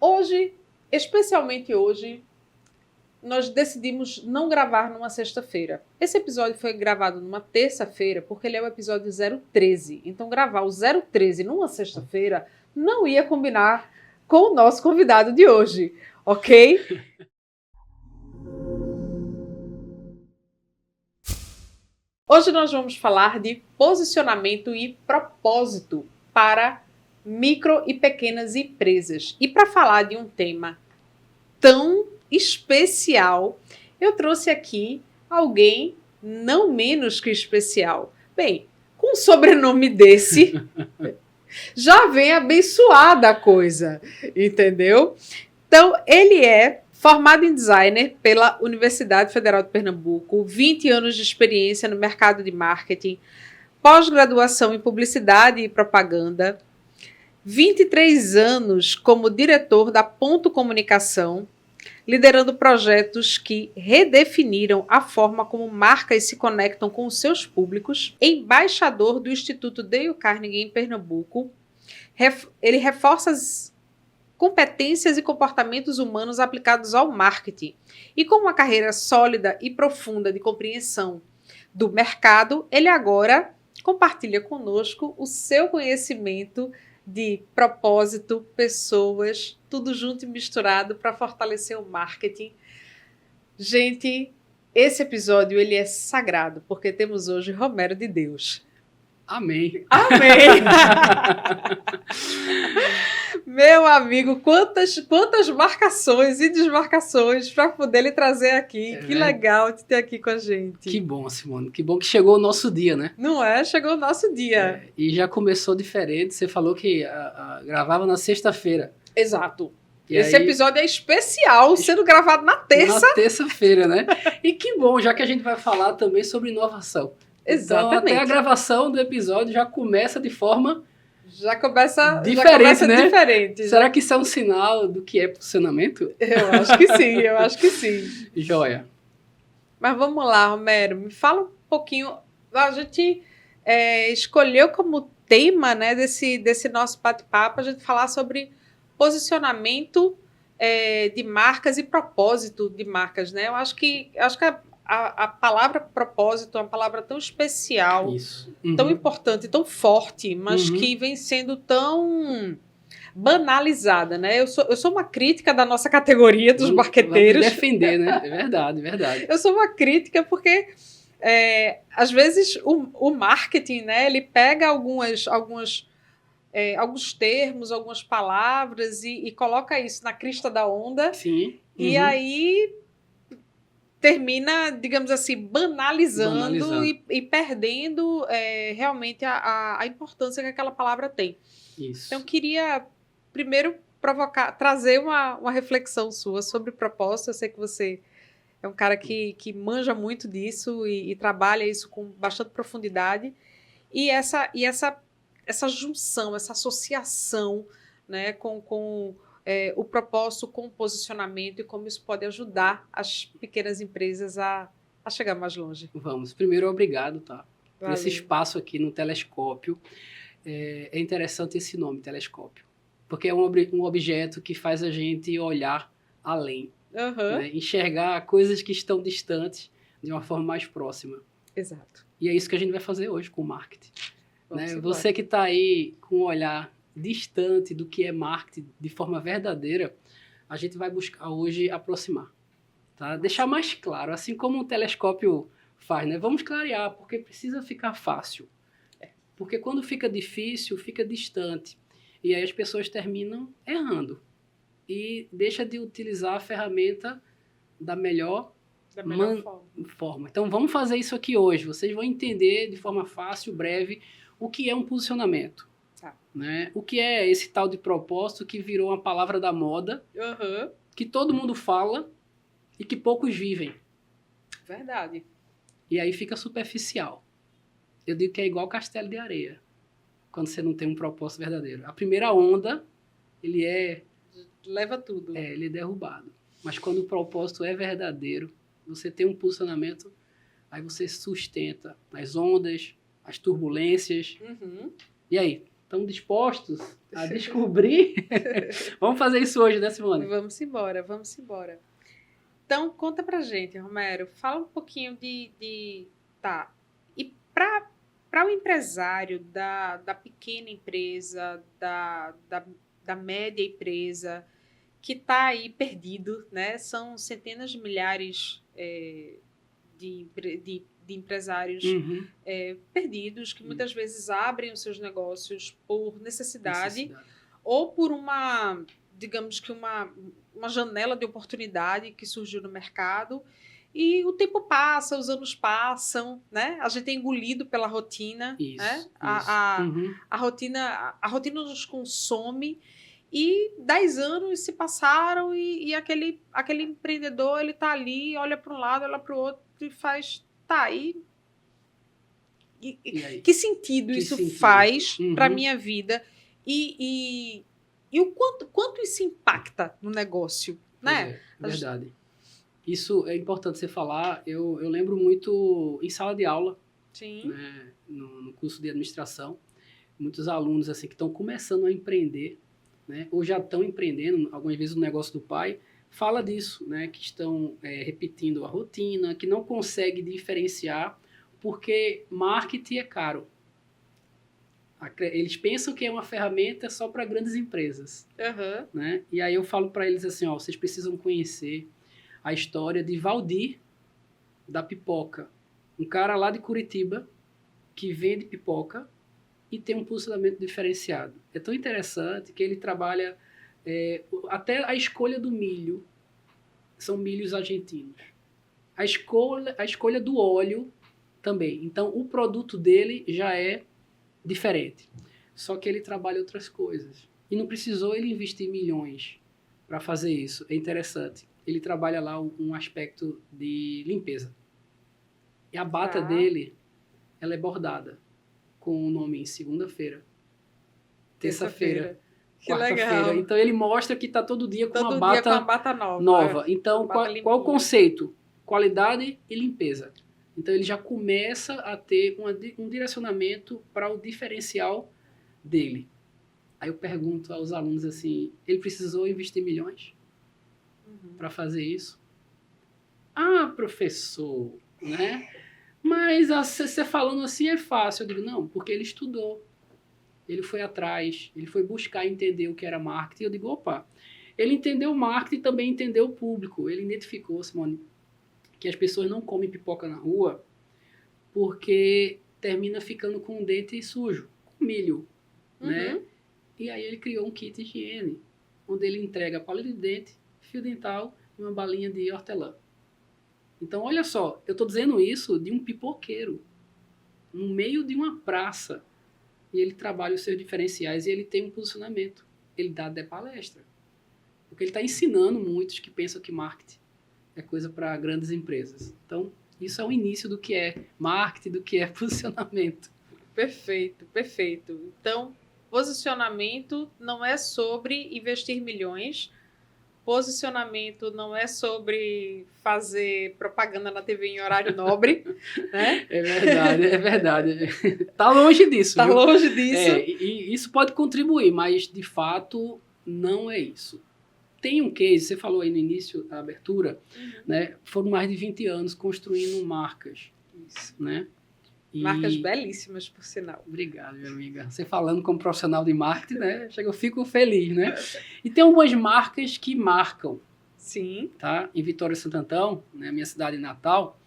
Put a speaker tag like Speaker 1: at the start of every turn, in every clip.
Speaker 1: Hoje, especialmente hoje, nós decidimos não gravar numa sexta-feira. Esse episódio foi gravado numa terça-feira, porque ele é o episódio 013. Então, gravar o 013 numa sexta-feira não ia combinar com o nosso convidado de hoje, ok? Hoje nós vamos falar de posicionamento e propósito para micro e pequenas empresas. E para falar de um tema tão especial, eu trouxe aqui alguém não menos que especial. Bem, com um sobrenome desse, já vem abençoada a coisa, entendeu? Então, ele é formado em designer pela Universidade Federal de Pernambuco, 20 anos de experiência no mercado de marketing, pós-graduação em publicidade e propaganda, 23 anos como diretor da Ponto Comunicação, liderando projetos que redefiniram a forma como marcas se conectam com os seus públicos, embaixador do Instituto Dale Carnegie em Pernambuco. Ele reforça as competências e comportamentos humanos aplicados ao marketing. E com uma carreira sólida e profunda de compreensão do mercado, ele agora compartilha conosco o seu conhecimento de propósito, pessoas, tudo junto e misturado para fortalecer o marketing. Gente, esse episódio ele é sagrado, porque temos hoje Romero de Deus.
Speaker 2: Amém.
Speaker 1: Amém! Meu amigo, quantas marcações e desmarcações para poder lhe trazer aqui. Que legal te ter aqui com a gente.
Speaker 2: Que bom, Simone. Que bom que chegou o nosso dia, né?
Speaker 1: Não é? Chegou o nosso dia.
Speaker 2: E já começou diferente. Você falou que gravava na sexta-feira.
Speaker 1: Exato. Esse episódio é especial, sendo gravado na terça.
Speaker 2: Na terça-feira, né? E que bom, já que a gente vai falar também sobre inovação.
Speaker 1: Exatamente.
Speaker 2: Então, até a gravação do episódio já começa de forma...
Speaker 1: Já começa
Speaker 2: diferente, né?
Speaker 1: Diferente.
Speaker 2: Será que isso é um sinal do que é posicionamento?
Speaker 1: Eu acho que sim, eu acho que sim.
Speaker 2: Joia.
Speaker 1: Mas vamos lá, Romero, me fala um pouquinho. A gente escolheu como tema, né, desse nosso bate-papo a gente falar sobre posicionamento de marcas e propósito de marcas, né? Eu acho que a palavra propósito é uma palavra tão especial, tão importante, tão forte, mas que vem sendo tão banalizada, né? Eu sou uma crítica da nossa categoria dos marqueteiros.
Speaker 2: Vamos defender, né? É verdade, é verdade.
Speaker 1: Eu sou uma crítica porque, às vezes, o marketing, né, ele pega alguns termos, algumas palavras e coloca isso na crista da onda.
Speaker 2: Sim.
Speaker 1: E aí termina, digamos assim, banalizando. E perdendo realmente a importância que aquela palavra tem.
Speaker 2: Isso.
Speaker 1: Então, queria primeiro trazer uma reflexão sua sobre propósito. Eu sei que você é um cara que manja muito disso e trabalha isso com bastante profundidade. E essa junção, essa associação, né, com o propósito, com o posicionamento e como isso pode ajudar as pequenas empresas a chegar mais longe.
Speaker 2: Vamos. Primeiro, obrigado, tá? Por
Speaker 1: Valeu.
Speaker 2: esse espaço aqui no Telescópio. É interessante esse nome, Telescópio, porque é um objeto que faz a gente olhar além, né? Enxergar coisas que estão distantes de uma forma mais próxima.
Speaker 1: Exato.
Speaker 2: E é isso que a gente vai fazer hoje com o marketing. Né? Você que está aí com um olhar distante do que é marketing de forma verdadeira, a gente vai buscar hoje aproximar. Tá? Deixar mais claro, assim como um telescópio faz, né? Vamos clarear, porque precisa ficar fácil. Porque quando fica difícil, fica distante. E aí as pessoas terminam errando. E deixa de utilizar a ferramenta da melhor forma. Então vamos fazer isso aqui hoje. Vocês vão entender de forma fácil, breve, o que é um posicionamento. Né? O que é esse tal de propósito que virou uma palavra da moda, que todo mundo fala e que poucos vivem.
Speaker 1: Verdade.
Speaker 2: E aí fica superficial. Eu digo que é igual castelo de areia, quando você não tem um propósito verdadeiro. A primeira onda,
Speaker 1: leva tudo.
Speaker 2: Ele é derrubado. Mas quando o propósito é verdadeiro, você tem um posicionamento, aí você sustenta as ondas, as turbulências. E aí? Estão dispostos a descobrir? Vamos fazer isso hoje, né, Simone?
Speaker 1: Vamos embora, vamos embora. Então, conta pra gente, Romero. Fala um pouquinho tá. E para o empresário da pequena empresa, da média empresa, que está aí perdido, né? São centenas de milhares de empresários perdidos, que muitas vezes abrem os seus negócios por necessidade. Ou por digamos que uma janela de oportunidade que surgiu no mercado. E o tempo passa, os anos passam, né? A gente é engolido pela rotina, né? A rotina nos consome. E 10 anos se passaram e aquele empreendedor, ele tá ali, olha para um lado, olha para o outro e faz, tá, e que sentido isso faz para a minha vida? E o quanto isso impacta no negócio, né?
Speaker 2: Verdade. Isso é importante você falar. Eu lembro muito em sala de aula,
Speaker 1: Sim.
Speaker 2: Né, no curso de administração, muitos alunos assim que estão começando a empreender, né, ou já estão empreendendo, algumas vezes no negócio do pai, fala disso, né, que estão repetindo a rotina, que não consegue diferenciar, porque marketing é caro. Eles pensam que é uma ferramenta só para grandes empresas. Né? E aí eu falo para eles assim, ó, vocês precisam conhecer a história de Valdir da pipoca. Um cara lá de Curitiba que vende pipoca e tem um posicionamento diferenciado. É tão interessante que ele trabalha até a escolha do milho. São milhos argentinos. A escolha do óleo também. Então, o produto dele já é diferente. Só que ele trabalha outras coisas. E não precisou ele investir milhões para fazer isso. É interessante. Ele trabalha lá um aspecto de limpeza. E a bata dele, ela é bordada com o nome em segunda-feira, terça-feira, quarta-feira. Então ele mostra que está todo dia com uma bata nova. Então, qual o conceito? Qualidade e limpeza. Então, ele já começa a ter um direcionamento para o diferencial dele. Aí eu pergunto aos alunos assim, ele precisou investir milhões para fazer isso? Ah, professor, né? Mas você falando assim é fácil. Eu digo, não, porque ele estudou. Ele foi atrás, ele foi buscar entender o que era marketing. Eu digo, opa, ele entendeu o marketing e também entendeu o público. Ele identificou, Simone, que as pessoas não comem pipoca na rua porque termina ficando com o dente sujo, com milho, né? E aí ele criou um kit de higiene, onde ele entrega palha de dente, fio dental e uma balinha de hortelã. Então, olha só, eu estou dizendo isso de um pipoqueiro, no meio de uma praça, e ele trabalha os seus diferenciais e ele tem um posicionamento. Ele dá até palestra. Porque ele está ensinando muitos que pensam que marketing é coisa para grandes empresas. Então, isso é o início do que é marketing, do que é posicionamento.
Speaker 1: Perfeito, perfeito. Então, posicionamento não é sobre investir milhões. Posicionamento não é sobre fazer propaganda na TV em horário nobre, né?
Speaker 2: É verdade. Tá longe disso.
Speaker 1: Tá longe disso.
Speaker 2: E isso pode contribuir, mas de fato não é isso. Tem um case, você falou aí no início da abertura, né? Foram mais de 20 anos construindo marcas.
Speaker 1: Isso.
Speaker 2: Né?
Speaker 1: Marcas belíssimas, por sinal.
Speaker 2: Obrigado, minha amiga. Você falando como profissional de marketing, né? Eu fico feliz, né? E tem algumas marcas que marcam.
Speaker 1: Sim.
Speaker 2: Tá? Em Vitória Santo Antão, né, minha cidade natal,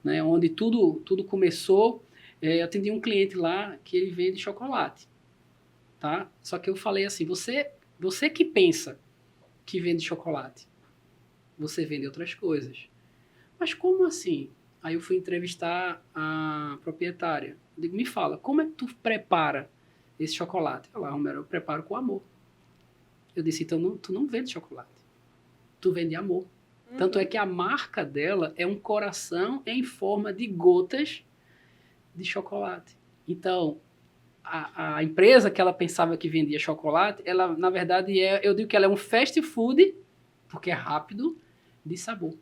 Speaker 2: né, onde tudo começou, eu atendi um cliente lá que ele vende chocolate. Tá? Só que eu falei assim, você que pensa que vende chocolate, você vende outras coisas. Mas como assim? Aí eu fui entrevistar a proprietária. Eu digo, me fala, como é que tu prepara esse chocolate? Ela, Romero, eu preparo com amor. Eu disse, então tu não vende chocolate. Tu vende amor. Tanto é que a marca dela é um coração em forma de gotas de chocolate. Então, a empresa que ela pensava que vendia chocolate, ela, na verdade, eu digo que ela é um fast food, porque é rápido, de sabor.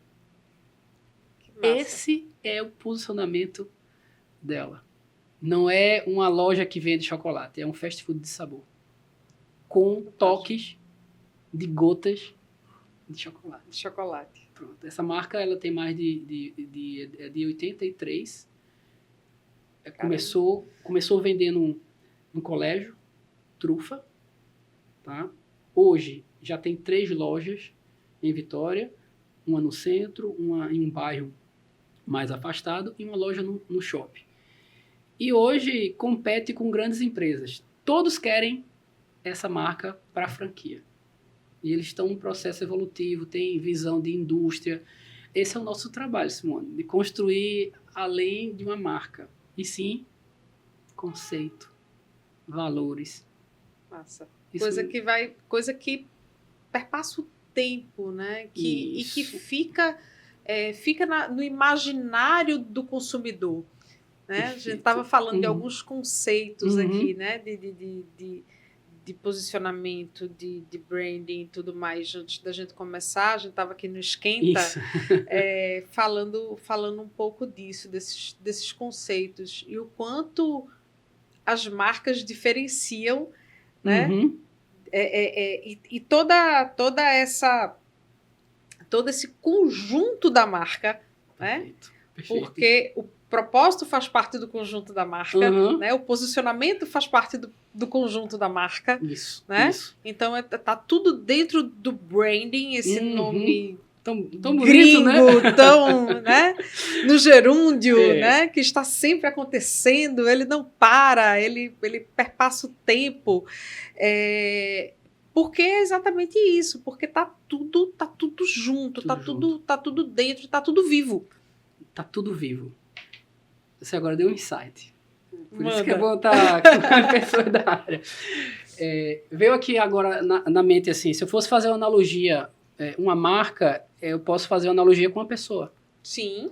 Speaker 2: Esse é o posicionamento dela. Não é uma loja que vende chocolate, é um fast food de sabor. Com toques de gotas de chocolate.
Speaker 1: De chocolate.
Speaker 2: Pronto. Essa marca ela tem mais de 83. Começou vendendo no colégio, trufa. Tá? Hoje já tem 3 lojas em Vitória, uma no centro, uma em um bairro mais afastado e uma loja no shopping. E hoje compete com grandes empresas. Todos querem essa marca para franquia. E eles estão num processo evolutivo, têm visão de indústria. Esse é o nosso trabalho, Simone, de construir além de uma marca. E sim, conceito, valores.
Speaker 1: Massa.
Speaker 2: Isso
Speaker 1: Coisa que perpassa o tempo, né? E que fica no imaginário do consumidor. Né? A gente estava falando de alguns conceitos aqui, né? De posicionamento, de branding e tudo mais. Antes da gente começar, a gente estava aqui no Esquenta, falando um pouco disso, desses conceitos. E o quanto as marcas diferenciam, né? E todo esse conjunto da marca, né? Perfeito. Porque o propósito faz parte do conjunto da marca, né? O posicionamento faz parte do conjunto da marca.
Speaker 2: Isso,
Speaker 1: né?
Speaker 2: isso.
Speaker 1: Então, tá tudo dentro do branding, esse nome
Speaker 2: tão
Speaker 1: gringo,
Speaker 2: bonito, né?
Speaker 1: tão, né? No gerúndio, né? Que está sempre acontecendo, ele não para, ele perpassa o tempo. Porque é exatamente isso, porque tá tudo junto, tá tudo dentro, tá tudo vivo.
Speaker 2: Tá tudo vivo. Você agora deu um insight. Por
Speaker 1: Manda.
Speaker 2: isso que é bom estar com a pessoa da área. Veio aqui agora na mente assim, se eu fosse fazer uma analogia, uma marca, eu posso fazer uma analogia com uma pessoa.
Speaker 1: Sim.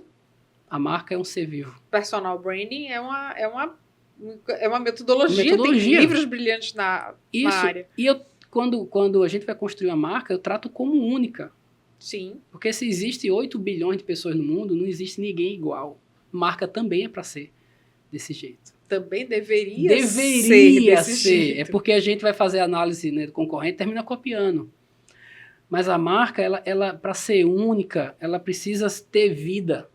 Speaker 2: A marca é um ser vivo.
Speaker 1: Personal branding é uma metodologia. Tem livros brilhantes na área.
Speaker 2: E quando a gente vai construir uma marca, eu trato como única.
Speaker 1: Sim.
Speaker 2: Porque se existe 8 bilhões de pessoas no mundo, não existe ninguém igual. Marca também é para ser desse jeito.
Speaker 1: Também deveria ser desse jeito.
Speaker 2: É porque a gente vai fazer a análise, né, do concorrente e termina copiando. Mas a marca, ela para ser única, ela precisa ter vida.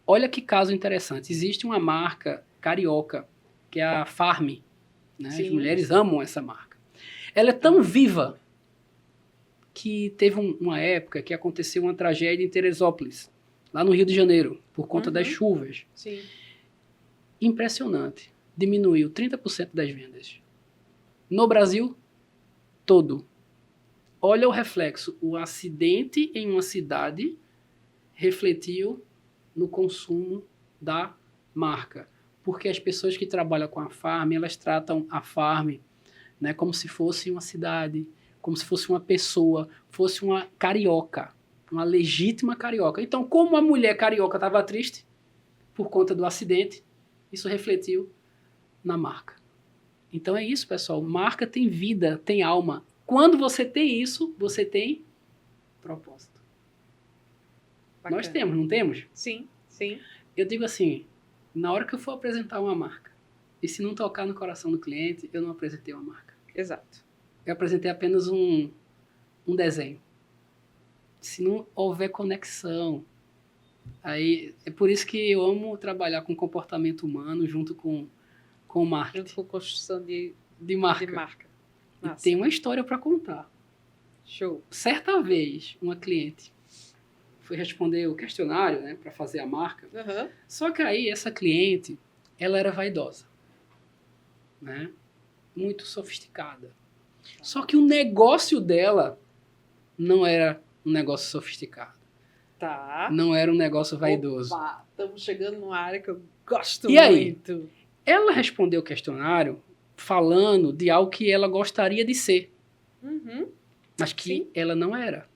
Speaker 2: Olha que caso interessante. Existe uma marca carioca, que é a Farm. Né? As mulheres amam essa marca. Ela é tão viva que teve uma época que aconteceu uma tragédia em Teresópolis, lá no Rio de Janeiro, por conta das chuvas.
Speaker 1: Sim.
Speaker 2: Impressionante. Diminuiu 30% das vendas. No Brasil todo. Olha o reflexo. O acidente em uma cidade refletiu no consumo da marca. Porque as pessoas que trabalham com a Farm, elas tratam a Farm, né, como se fosse uma cidade, como se fosse uma pessoa, fosse uma carioca, uma legítima carioca. Então, como a mulher carioca estava triste por conta do acidente, isso refletiu na marca. Então é isso, pessoal. Marca tem vida, tem alma. Quando você tem isso, você tem propósito. Bacana. Nós temos, não temos?
Speaker 1: Sim, sim.
Speaker 2: Eu digo assim, na hora que eu for apresentar uma marca, e se não tocar no coração do cliente, eu não apresentei uma marca.
Speaker 1: Exato.
Speaker 2: Eu apresentei apenas um desenho. Se não houver conexão, aí é por isso que eu amo trabalhar com comportamento humano junto com marketing.
Speaker 1: Junto com construção de
Speaker 2: marca. E tem uma história para contar.
Speaker 1: Show.
Speaker 2: Certa vez, uma cliente foi responder o questionário, né, para fazer a marca. Só que aí essa cliente, ela era vaidosa, né? Muito sofisticada. Só que o negócio dela não era um negócio sofisticado.
Speaker 1: Tá.
Speaker 2: Não era um negócio vaidoso.
Speaker 1: Opa, estamos chegando numa área que eu gosto
Speaker 2: muito. Aí, ela respondeu o questionário falando de algo que ela gostaria de ser. Mas que ela não era.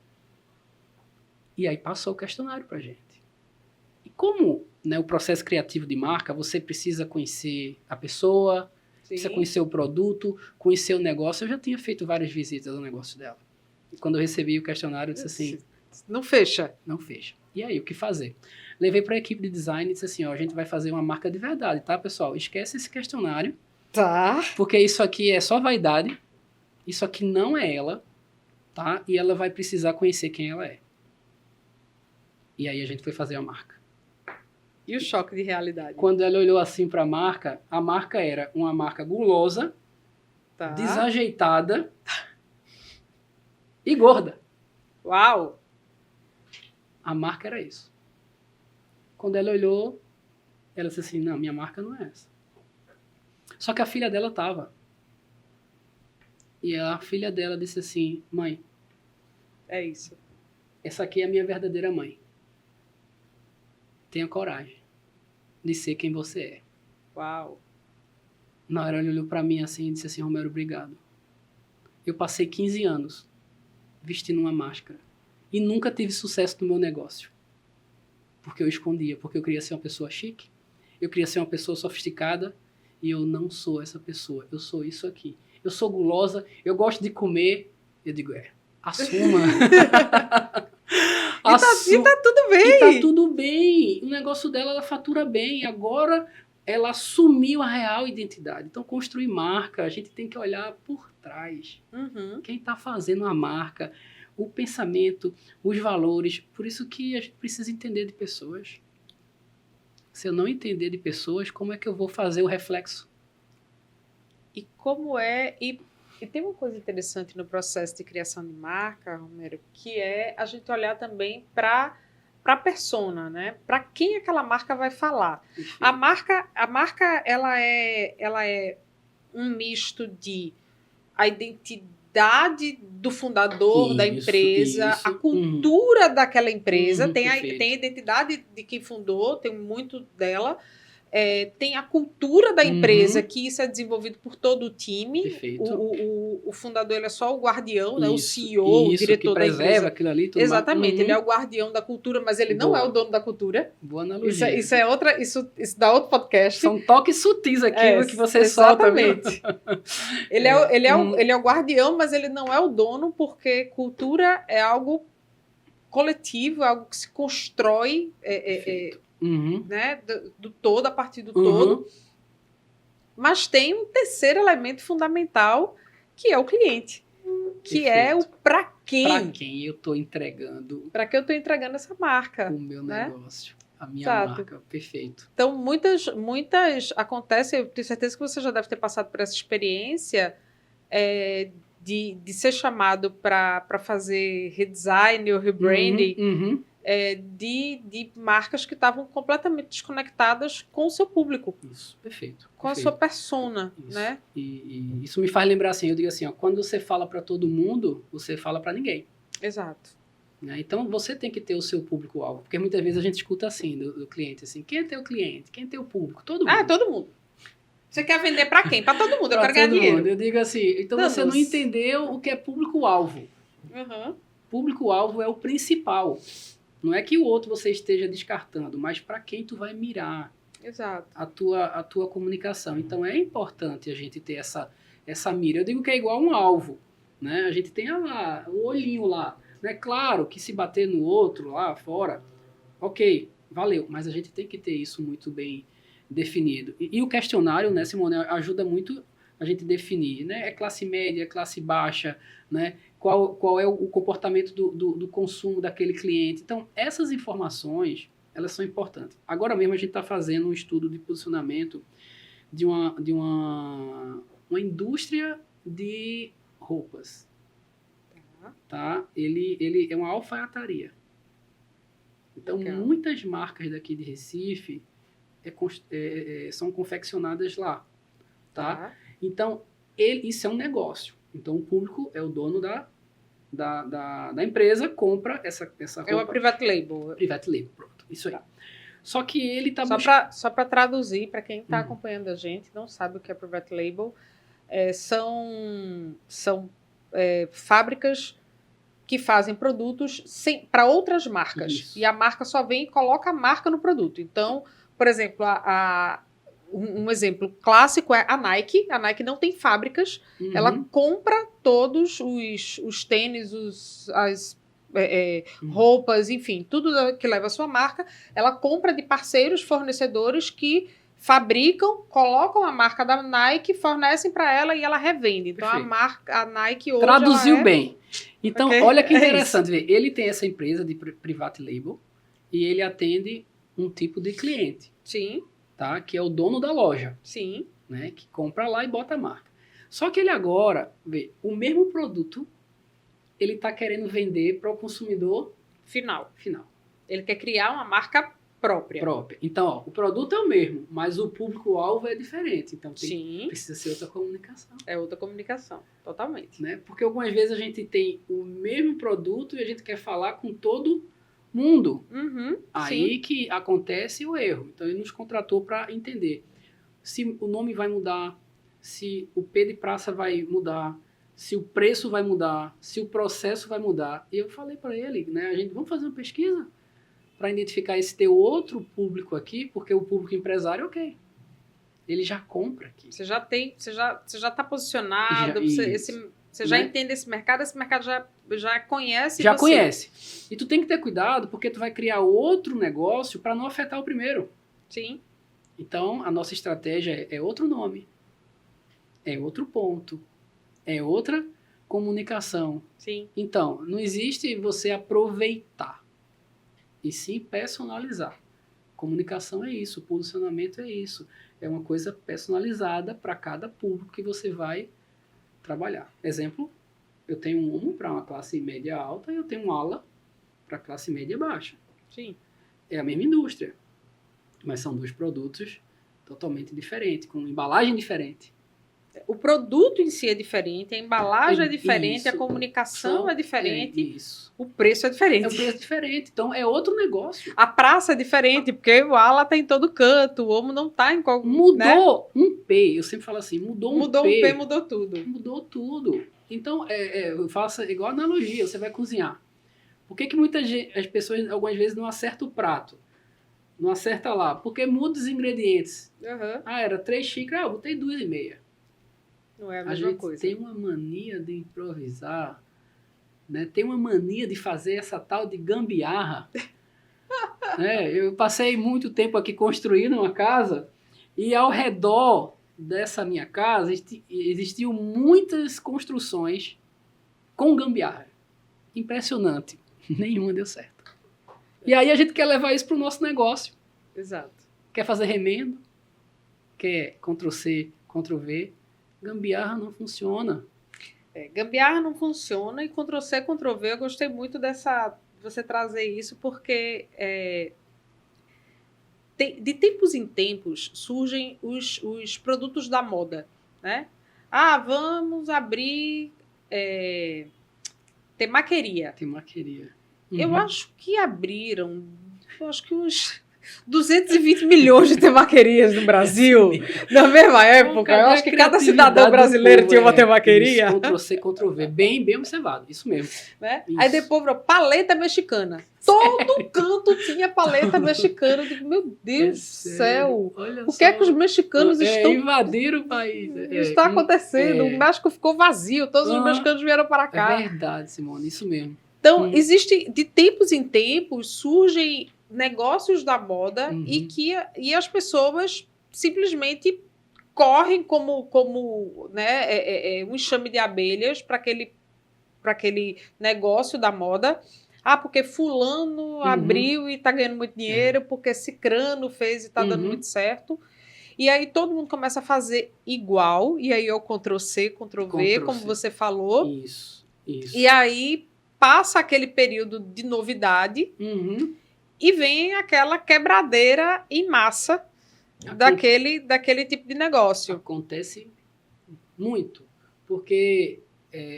Speaker 2: E aí passou o questionário pra gente. E como, né, o processo criativo de marca, você precisa conhecer a pessoa, precisa conhecer o produto, conhecer o negócio. Eu já tinha feito várias visitas ao negócio dela. E quando eu recebi o questionário, eu disse assim,
Speaker 1: Não fecha.
Speaker 2: Não fecha. E aí, o que fazer? Levei para a equipe de design e disse assim, ó, a gente vai fazer uma marca de verdade, tá, pessoal? Esquece esse questionário,
Speaker 1: Tá.
Speaker 2: porque isso aqui é só vaidade, isso aqui não é ela, tá? E ela vai precisar conhecer quem ela é. E aí a gente foi fazer a marca.
Speaker 1: E o choque de realidade?
Speaker 2: Quando ela olhou assim para a marca era uma marca gulosa,
Speaker 1: Tá.
Speaker 2: desajeitada e gorda.
Speaker 1: Uau!
Speaker 2: A marca era isso. Quando ela olhou, ela disse assim, não, minha marca não é essa. Só que a filha dela tava. E a filha dela disse assim, mãe,
Speaker 1: É isso.
Speaker 2: essa aqui é a minha verdadeira mãe. Tenha coragem de ser quem você é.
Speaker 1: Uau!
Speaker 2: Na hora ela olhou pra mim assim e disse assim, Romero, obrigado. Eu passei 15 anos vestindo uma máscara e nunca tive sucesso no meu negócio. Porque eu escondia, porque eu queria ser uma pessoa chique, eu queria ser uma pessoa sofisticada e eu não sou essa pessoa, eu sou isso aqui. Eu sou gulosa, eu gosto de comer. Eu digo, assuma.
Speaker 1: E tá tudo bem.
Speaker 2: E tá tudo bem. O negócio dela, ela fatura bem. Agora, ela assumiu a real identidade. Então, construir marca, a gente tem que olhar por trás.
Speaker 1: Uhum.
Speaker 2: Quem está fazendo a marca, o pensamento, os valores. Por isso que a gente precisa entender de pessoas. Se eu não entender de pessoas, como é que eu vou fazer o reflexo?
Speaker 1: E como é... E tem uma coisa interessante no processo de criação de marca, Romero, que é a gente olhar também para a persona, né? Para quem aquela marca vai falar.
Speaker 2: Perfeito.
Speaker 1: A marca ela é um misto de a identidade do fundador da empresa,
Speaker 2: isso.
Speaker 1: a cultura daquela empresa, tem a
Speaker 2: Perfeito.
Speaker 1: identidade de quem fundou, tem muito dela. Tem a cultura da empresa, que isso é desenvolvido por todo o time.
Speaker 2: Perfeito.
Speaker 1: O fundador ele é só o guardião, né? O
Speaker 2: Isso,
Speaker 1: CEO, o diretor
Speaker 2: que
Speaker 1: da empresa.
Speaker 2: preserva aquilo ali. Tudo
Speaker 1: Exatamente, ele é o guardião da cultura, mas ele não é o dono da cultura.
Speaker 2: Boa analogia.
Speaker 1: Isso é outra, isso dá outro podcast.
Speaker 2: São toques sutis aqui que você
Speaker 1: exatamente.
Speaker 2: solta.
Speaker 1: Ele é o guardião, mas ele não é o dono, porque cultura é algo coletivo, é algo que se constrói né, do todo, a partir do todo. Mas tem um terceiro elemento fundamental, que é o cliente. Que é o para quem.
Speaker 2: Para quem eu estou entregando.
Speaker 1: Para que eu estou entregando essa marca.
Speaker 2: O meu negócio. A minha
Speaker 1: Exato.
Speaker 2: marca. Perfeito.
Speaker 1: Então, muitas acontece, eu tenho certeza que você já deve ter passado por essa experiência de ser chamado para fazer redesign ou rebranding de marcas que estavam completamente desconectadas com o seu público.
Speaker 2: Isso, perfeito.
Speaker 1: Com a sua persona,
Speaker 2: isso.
Speaker 1: né?
Speaker 2: E isso me faz lembrar assim, eu digo assim, ó, quando você fala para todo mundo, você fala para ninguém.
Speaker 1: Exato.
Speaker 2: Né? Então, você tem que ter o seu público-alvo, porque muitas vezes a gente escuta assim, do cliente, assim, quem é teu cliente? Quem é teu público? Todo mundo.
Speaker 1: Todo mundo. Você quer vender para quem? Para todo mundo, eu quero ganhar dinheiro.
Speaker 2: Eu digo assim, então você não entendeu o que é público-alvo. Público-alvo é o principal. Não é que o outro você esteja descartando, mas para quem tu vai mirar.
Speaker 1: Exato.
Speaker 2: A tua comunicação. Então, é importante a gente ter essa mira. Eu digo que é igual um alvo. Né? A gente tem o olhinho lá. Né? Claro que se bater no outro lá fora, ok, valeu. Mas a gente tem que ter isso muito bem definido. E o questionário, né, Simone, ajuda muito a gente definir. Né? É classe média, é classe baixa, né? Qual é o comportamento do consumo daquele cliente. Então, essas informações, elas são importantes. Agora mesmo a gente está fazendo um estudo de posicionamento de uma indústria de roupas. Tá? Ele é uma alfaiataria. Então, muitas marcas daqui de Recife são confeccionadas lá. Tá? Então, isso é um negócio. Então, o público é o dono da empresa, compra essa roupa.
Speaker 1: É uma private label.
Speaker 2: Private label, pronto. Isso aí. Só que ele está...
Speaker 1: Só para traduzir, para quem está acompanhando a gente, não sabe o que é private label, são fábricas que fazem produtos para outras marcas. Isso. E a marca só vem e coloca a marca no produto. Então, por exemplo, um exemplo clássico é a Nike. A Nike não tem fábricas. Ela compra todos os tênis, roupas, enfim, tudo que leva a sua marca, ela compra de parceiros, fornecedores que fabricam, colocam a marca da Nike, fornecem para ela e ela revende. Então, a Nike hoje...
Speaker 2: Traduziu bem. Então, olha que interessante.
Speaker 1: Ele
Speaker 2: tem essa empresa de private label e ele atende um tipo de cliente.
Speaker 1: Sim.
Speaker 2: Tá? Que é o dono da loja.
Speaker 1: Sim.
Speaker 2: Né? Que compra lá e bota a marca. Só que ele agora, o mesmo produto, ele está querendo vender para o consumidor final.
Speaker 1: Ele quer criar uma marca própria.
Speaker 2: Então, ó, o produto é o mesmo, mas o público-alvo é diferente. Então, precisa ser outra comunicação.
Speaker 1: É outra comunicação, totalmente.
Speaker 2: Né? Porque algumas vezes a gente tem o mesmo produto e a gente quer falar com todo mundo. Aí que acontece o erro. Então, ele nos contratou para entender se o nome vai mudar, se o P de praça vai mudar, se o preço vai mudar, se o processo vai mudar. E eu falei para ele, né, vamos fazer uma pesquisa para identificar esse teu outro público aqui, porque o público empresário, ok. Ele já compra aqui.
Speaker 1: Você já está posicionado, você já entende esse mercado já conhece
Speaker 2: Já conhece. E tu tem que ter cuidado, porque tu vai criar outro negócio para não afetar o primeiro.
Speaker 1: Sim.
Speaker 2: Então, a nossa estratégia é outro nome, é outro ponto, é outra comunicação.
Speaker 1: Sim.
Speaker 2: Então, não existe você aproveitar, e sim personalizar. Comunicação é isso, posicionamento é isso. É uma coisa personalizada para cada público que você vai trabalhar. Exemplo, eu tenho um para uma classe média alta e eu tenho um ala para classe média baixa.
Speaker 1: Sim.
Speaker 2: É a mesma indústria, mas são dois produtos totalmente diferentes, com embalagem diferente.
Speaker 1: O produto em si é diferente, a embalagem é diferente, a comunicação é diferente, o preço é diferente.
Speaker 2: É o preço diferente, então é outro negócio.
Speaker 1: A praça é diferente, porque o ala está em todo canto, o homo não está em qualquer...
Speaker 2: Mudou um P, eu sempre falo assim, mudou um P,
Speaker 1: mudou tudo.
Speaker 2: Mudou tudo. Então, eu faço igual analogia, você vai cozinhar. Por que as pessoas algumas vezes não acertam o prato? Não acerta lá, porque muda os ingredientes. Era 3 xícaras, eu botei 2,5.
Speaker 1: Não é a mesma coisa.
Speaker 2: Tem uma mania de improvisar, né? Tem uma mania de fazer essa tal de gambiarra. Né? Eu passei muito tempo aqui construindo uma casa e ao redor dessa minha casa existiam muitas construções com gambiarra. Impressionante. Nenhuma deu certo. E aí a gente quer levar isso para o nosso negócio.
Speaker 1: Exato.
Speaker 2: Quer fazer remendo, quer Ctrl+C, Ctrl+V. Gambiarra não funciona.
Speaker 1: Gambiarra não funciona e Ctrl+C, Ctrl+V, eu gostei muito você trazer isso, porque de tempos em tempos surgem os produtos da moda, né? Vamos abrir temaqueria. Eu acho que abriram, uns 220 milhões de temaquerias no Brasil, na mesma época. Eu acho que cada cidadão brasileiro tinha uma temaqueria.
Speaker 2: Ctrl+C, Ctrl+V, bem observado, isso mesmo.
Speaker 1: Né?
Speaker 2: Isso.
Speaker 1: Aí depois virou paleta mexicana. Todo canto tinha paleta mexicana. Eu digo, meu Deus do céu, o que é que os mexicanos estão...
Speaker 2: invadiram o país.
Speaker 1: Está acontecendo, o México ficou vazio, todos os mexicanos vieram para cá.
Speaker 2: É verdade, Simone, isso mesmo.
Speaker 1: Então, existe, de tempos em tempos, surgem negócios da moda e as pessoas simplesmente correm como né, um enxame de abelhas para aquele negócio da moda. Porque fulano abriu e está ganhando muito dinheiro, porque cicrano fez e está dando muito certo. E aí todo mundo começa a fazer igual, e aí é o Ctrl+C, Ctrl+V, como você falou.
Speaker 2: Isso.
Speaker 1: E aí passa aquele período de novidade e vem aquela quebradeira em massa daquele tipo de negócio.
Speaker 2: Acontece muito, porque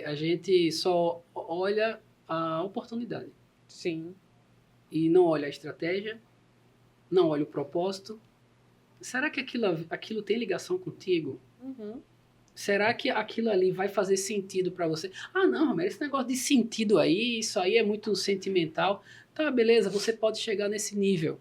Speaker 2: a gente só olha a oportunidade.
Speaker 1: Sim.
Speaker 2: E não olha a estratégia, não olha o propósito. Será que aquilo tem ligação contigo? Será que aquilo ali vai fazer sentido para você? Não, Romero, esse negócio de sentido aí, isso aí é muito sentimental. Tá, beleza, você pode chegar nesse nível,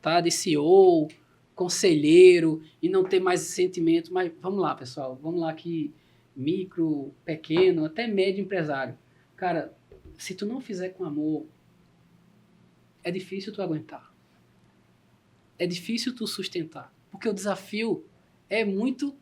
Speaker 2: tá? De CEO, conselheiro, e não ter mais esse sentimento. Mas vamos lá, pessoal, vamos lá que micro, pequeno, até médio empresário. Cara, se tu não fizer com amor, é difícil tu aguentar. É difícil tu sustentar. Porque o desafio é muito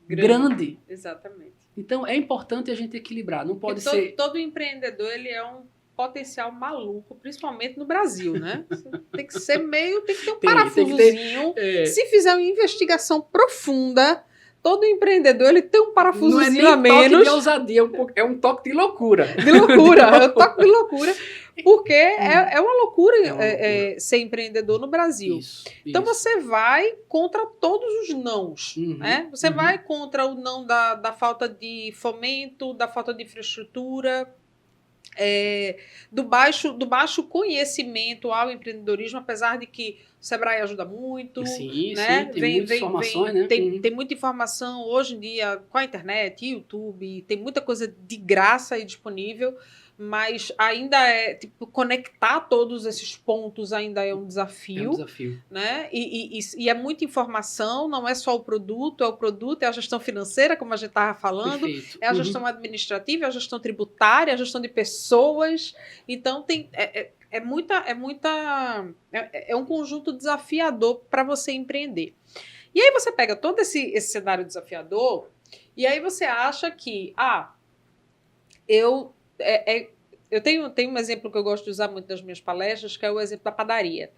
Speaker 2: grande.
Speaker 1: Exatamente.
Speaker 2: Então, é importante a gente equilibrar. Não pode
Speaker 1: todo,
Speaker 2: ser...
Speaker 1: Todo empreendedor, ele é um potencial maluco, principalmente no Brasil, né? Tem que ser tem que ter um parafusozinho. Se fizer uma investigação profunda, todo empreendedor, ele tem um parafusozinho a menos.
Speaker 2: Não é nem toque de ousadia, é um toque de loucura.
Speaker 1: De loucura, é um toque de loucura. Porque é uma loucura, ser empreendedor no Brasil. Então você vai contra todos os nãos. Né? Você vai contra o não da falta de fomento, da falta de infraestrutura, do baixo conhecimento ao empreendedorismo, apesar de que o Sebrae ajuda muito.
Speaker 2: Sim, né? Sim, tem muitas informações, né?
Speaker 1: Tem muita informação hoje em dia com a internet, YouTube, tem muita coisa de graça e disponível, mas ainda conectar todos esses pontos ainda é um desafio.
Speaker 2: É um desafio.
Speaker 1: Né? E é muita informação, não é só o produto, é a gestão financeira, como a gente estava falando,
Speaker 2: Perfeito.
Speaker 1: É a gestão administrativa, é a gestão tributária, é a gestão de pessoas. Então, é um conjunto desafiador para você empreender. E aí você pega todo esse cenário desafiador e aí você acha que, eu tenho um exemplo que eu gosto de usar muito nas minhas palestras, que é o exemplo da padaria.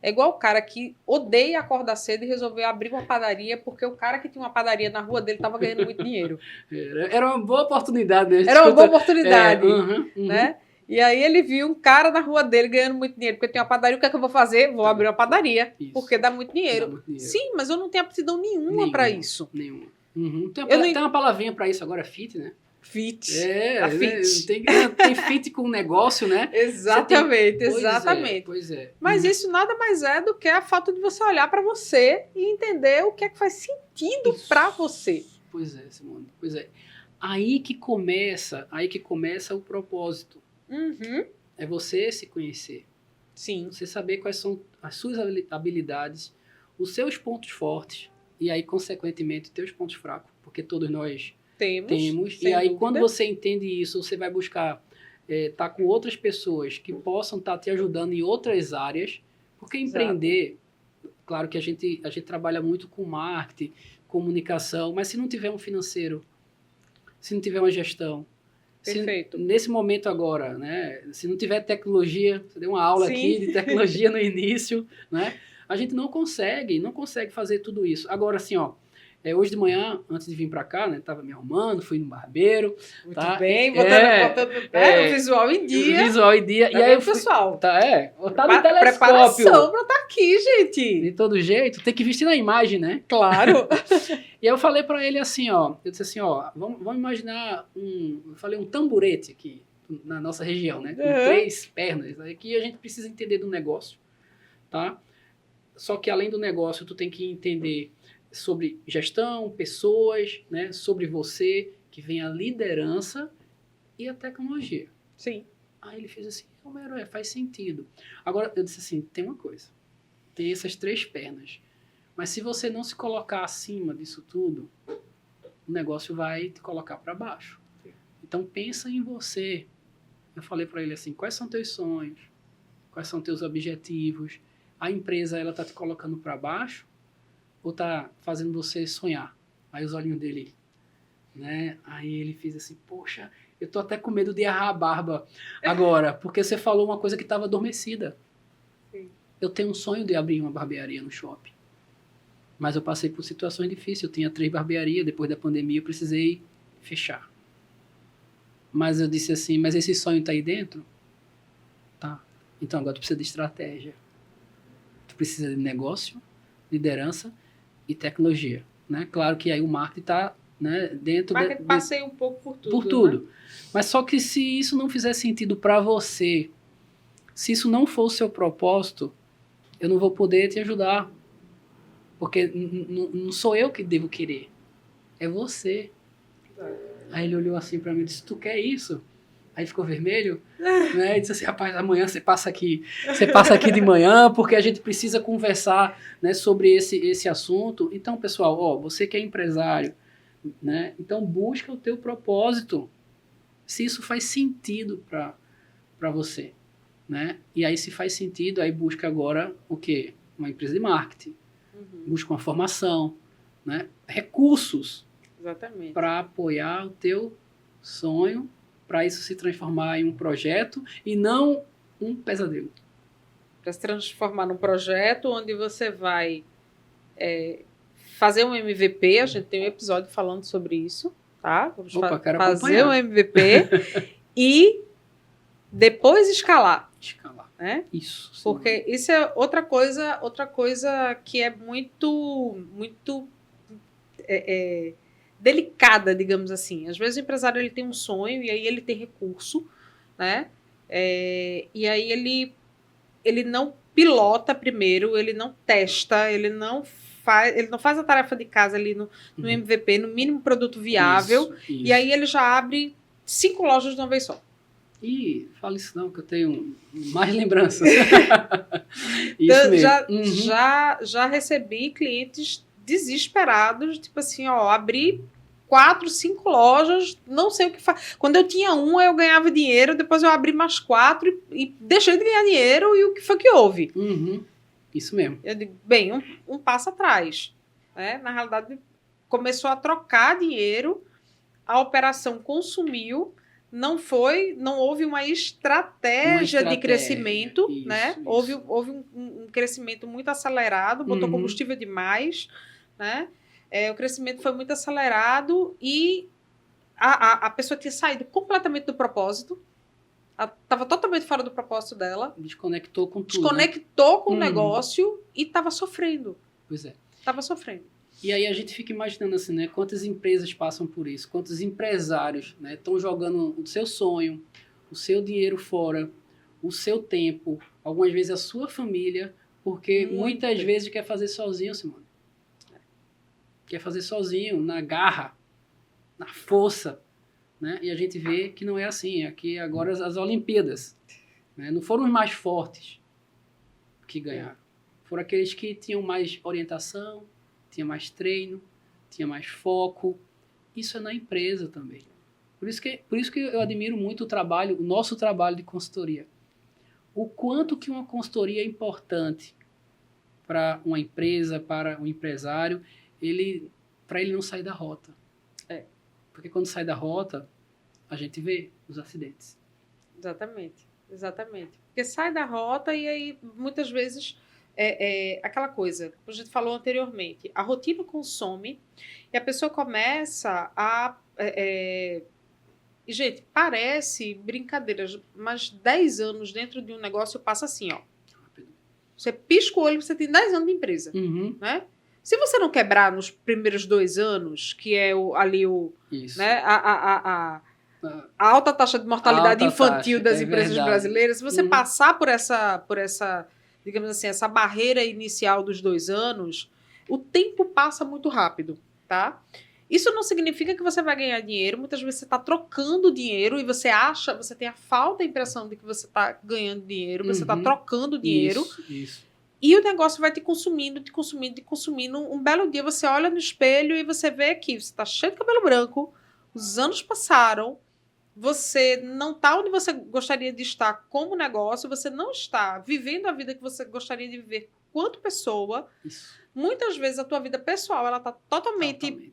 Speaker 1: É igual o cara que odeia acordar cedo e resolveu abrir uma padaria porque o cara que tinha uma padaria na rua dele estava ganhando muito dinheiro.
Speaker 2: Era uma boa oportunidade. Né?
Speaker 1: Era uma boa oportunidade. Né? E aí ele viu um cara na rua dele ganhando muito dinheiro, porque tem uma padaria, o que é que eu vou fazer? Vou abrir uma padaria, porque dá muito dinheiro. Sim, mas eu não tenho aptidão nenhuma para isso.
Speaker 2: Nenhuma. Tem uma palavrinha para isso agora, fit, né?
Speaker 1: Fit.
Speaker 2: Fit. Tem fit com o negócio, né?
Speaker 1: Exatamente, exatamente.
Speaker 2: Pois é.
Speaker 1: Mas isso nada mais é do que a falta de você olhar para você e entender o que é que faz sentido para você.
Speaker 2: Pois é, Simone. Pois é. Aí que começa o propósito. É você se conhecer.
Speaker 1: Sim.
Speaker 2: Você saber quais são as suas habilidades, os seus pontos fortes e aí, consequentemente, os teus pontos fracos. Porque todos nós temos. E aí, quando você entende isso, você vai buscar estar com outras pessoas que possam estar te ajudando em outras áreas. Porque empreender, claro que a gente trabalha muito com marketing, comunicação, mas se não tiver um financeiro, se não tiver uma gestão,
Speaker 1: perfeito.
Speaker 2: Nesse momento agora, né, se não tiver tecnologia, você deu uma aula aqui de tecnologia no início, né, a gente não consegue fazer tudo isso. Agora, assim, hoje de manhã, antes de vir para cá, né, tava me arrumando, fui no barbeiro.
Speaker 1: Muito bem, botando o visual em dia.
Speaker 2: O visual em dia.
Speaker 1: Tá, e aí, pessoal?
Speaker 2: Tá no telescópio.
Speaker 1: Preparação para estar aqui, gente.
Speaker 2: De todo jeito, tem que vestir na imagem, né?
Speaker 1: Claro.
Speaker 2: E aí eu falei para ele assim, eu disse assim, vamos imaginar eu falei um tamborete aqui na nossa região, né? Com 3 pernas. Aqui a gente precisa entender do negócio, tá? Só que além do negócio, tu tem que entender sobre gestão, pessoas, né? Sobre você, que vem a liderança e a tecnologia.
Speaker 1: Sim.
Speaker 2: Aí ele fez assim, faz sentido. Agora, eu disse assim, tem uma coisa. Tem essas 3 pernas. Mas se você não se colocar acima disso tudo, o negócio vai te colocar para baixo. Então, pensa em você. Eu falei para ele assim, quais são teus sonhos? Quais são teus objetivos? A empresa, ela tá te colocando para baixo ou tá fazendo você sonhar? Aí os olhinhos dele, né? Aí ele fez assim, poxa, eu tô até com medo de errar a barba agora, porque você falou uma coisa que estava adormecida.
Speaker 1: Sim.
Speaker 2: Eu tenho um sonho de abrir uma barbearia no shopping. Mas eu passei por situações difíceis. Eu tinha 3 barbearias, depois da pandemia eu precisei fechar. Mas eu disse assim, mas esse sonho tá aí dentro? Tá. Então agora tu precisa de estratégia. Tu precisa de negócio, liderança e tecnologia. Né? Claro que aí o marketing tá, né, dentro...
Speaker 1: Passei um pouco por tudo.
Speaker 2: Por tudo.
Speaker 1: Né?
Speaker 2: Mas só que se isso não fizer sentido para você, se isso não for o seu propósito, eu não vou poder te ajudar. Porque não sou eu que devo querer. É você. Aí ele olhou assim pra mim e disse, tu quer isso? Aí ficou vermelho, né? E disse assim, rapaz, amanhã você passa aqui de manhã, porque a gente precisa conversar, né, sobre esse assunto. Então, pessoal, você que é empresário, né? Então busca o teu propósito. Se isso faz sentido para você, né? E aí, se faz sentido, aí busca agora o quê? Uma empresa de marketing. Busca uma formação, né? Recursos para apoiar o teu sonho, para isso se transformar em um projeto e não um pesadelo.
Speaker 1: Para se transformar num projeto onde você vai fazer um MVP, a gente tem um episódio falando sobre isso, tá? Vamos fazer um MVP e depois escalar. Né?
Speaker 2: Isso. Sim.
Speaker 1: Porque isso é outra coisa que é muito delicada, digamos assim. Às vezes o empresário ele tem um sonho e aí ele tem recurso, né? E aí ele não pilota primeiro, ele não testa, ele não faz a tarefa de casa ali no MVP, no mínimo produto viável,
Speaker 2: isso.
Speaker 1: E aí ele já abre 5 lojas de uma vez só.
Speaker 2: Ih, fala isso não, que eu tenho mais lembranças.
Speaker 1: Isso mesmo. Já recebi clientes desesperados, tipo assim, ó, abri 4, 5 lojas, não sei o que faz. Quando eu tinha uma, eu ganhava dinheiro, depois eu abri mais 4 e deixei de ganhar dinheiro, e o que foi que houve?
Speaker 2: Isso mesmo.
Speaker 1: Eu digo, bem, um passo atrás. Né? Na realidade, começou a trocar dinheiro, a operação consumiu, não houve uma estratégia de crescimento,
Speaker 2: isso,
Speaker 1: né?
Speaker 2: Isso.
Speaker 1: Houve um crescimento muito acelerado, botou combustível demais, né? O crescimento foi muito acelerado e a pessoa tinha saído completamente do propósito, estava totalmente fora do propósito dela.
Speaker 2: Desconectou com tudo.
Speaker 1: Desconectou com o negócio e estava sofrendo.
Speaker 2: Pois é.
Speaker 1: Estava sofrendo.
Speaker 2: E aí a gente fica imaginando assim, né? Quantas empresas passam por isso, quantos empresários, né, estão jogando o seu sonho, o seu dinheiro fora, o seu tempo, algumas vezes a sua família, porque muitas vezes quer fazer sozinho, Simone. Quer fazer sozinho, na garra, na força, né? E a gente vê que não é assim. Aqui agora as Olimpíadas, né, não foram os mais fortes que ganharam. Foram aqueles que tinham mais orientação, tinha mais treino, tinha mais foco. Isso é na empresa também. Por isso que eu admiro muito o nosso trabalho de consultoria. O quanto que uma consultoria é importante para uma empresa, para um empresário, para ele não sair da rota. Porque quando sai da rota, a gente vê os acidentes.
Speaker 1: Exatamente. Porque sai da rota e aí, muitas vezes, aquela coisa que a gente falou anteriormente, a rotina consome e a pessoa começa a... E, gente, parece brincadeira, mas 10 anos dentro de um negócio passa assim, ó. Você pisca o olho, você tem 10 anos de empresa, né? Se você não quebrar nos primeiros 2 anos, que é né, a alta taxa de mortalidade infantil das empresas brasileiras, se você passar por essa, digamos assim, essa barreira inicial dos 2 anos, o tempo passa muito rápido, tá? Isso não significa que você vai ganhar dinheiro. Muitas vezes você está trocando dinheiro e você tem a falta impressão de que você está ganhando dinheiro, você está trocando dinheiro.
Speaker 2: Isso.
Speaker 1: E o negócio vai te consumindo. Um belo dia você olha no espelho e você vê que você está cheio de cabelo branco, os anos passaram, você não está onde você gostaria de estar como negócio, você não está vivendo a vida que você gostaria de viver quanto pessoa.
Speaker 2: Isso.
Speaker 1: Muitas vezes a tua vida pessoal ela está totalmente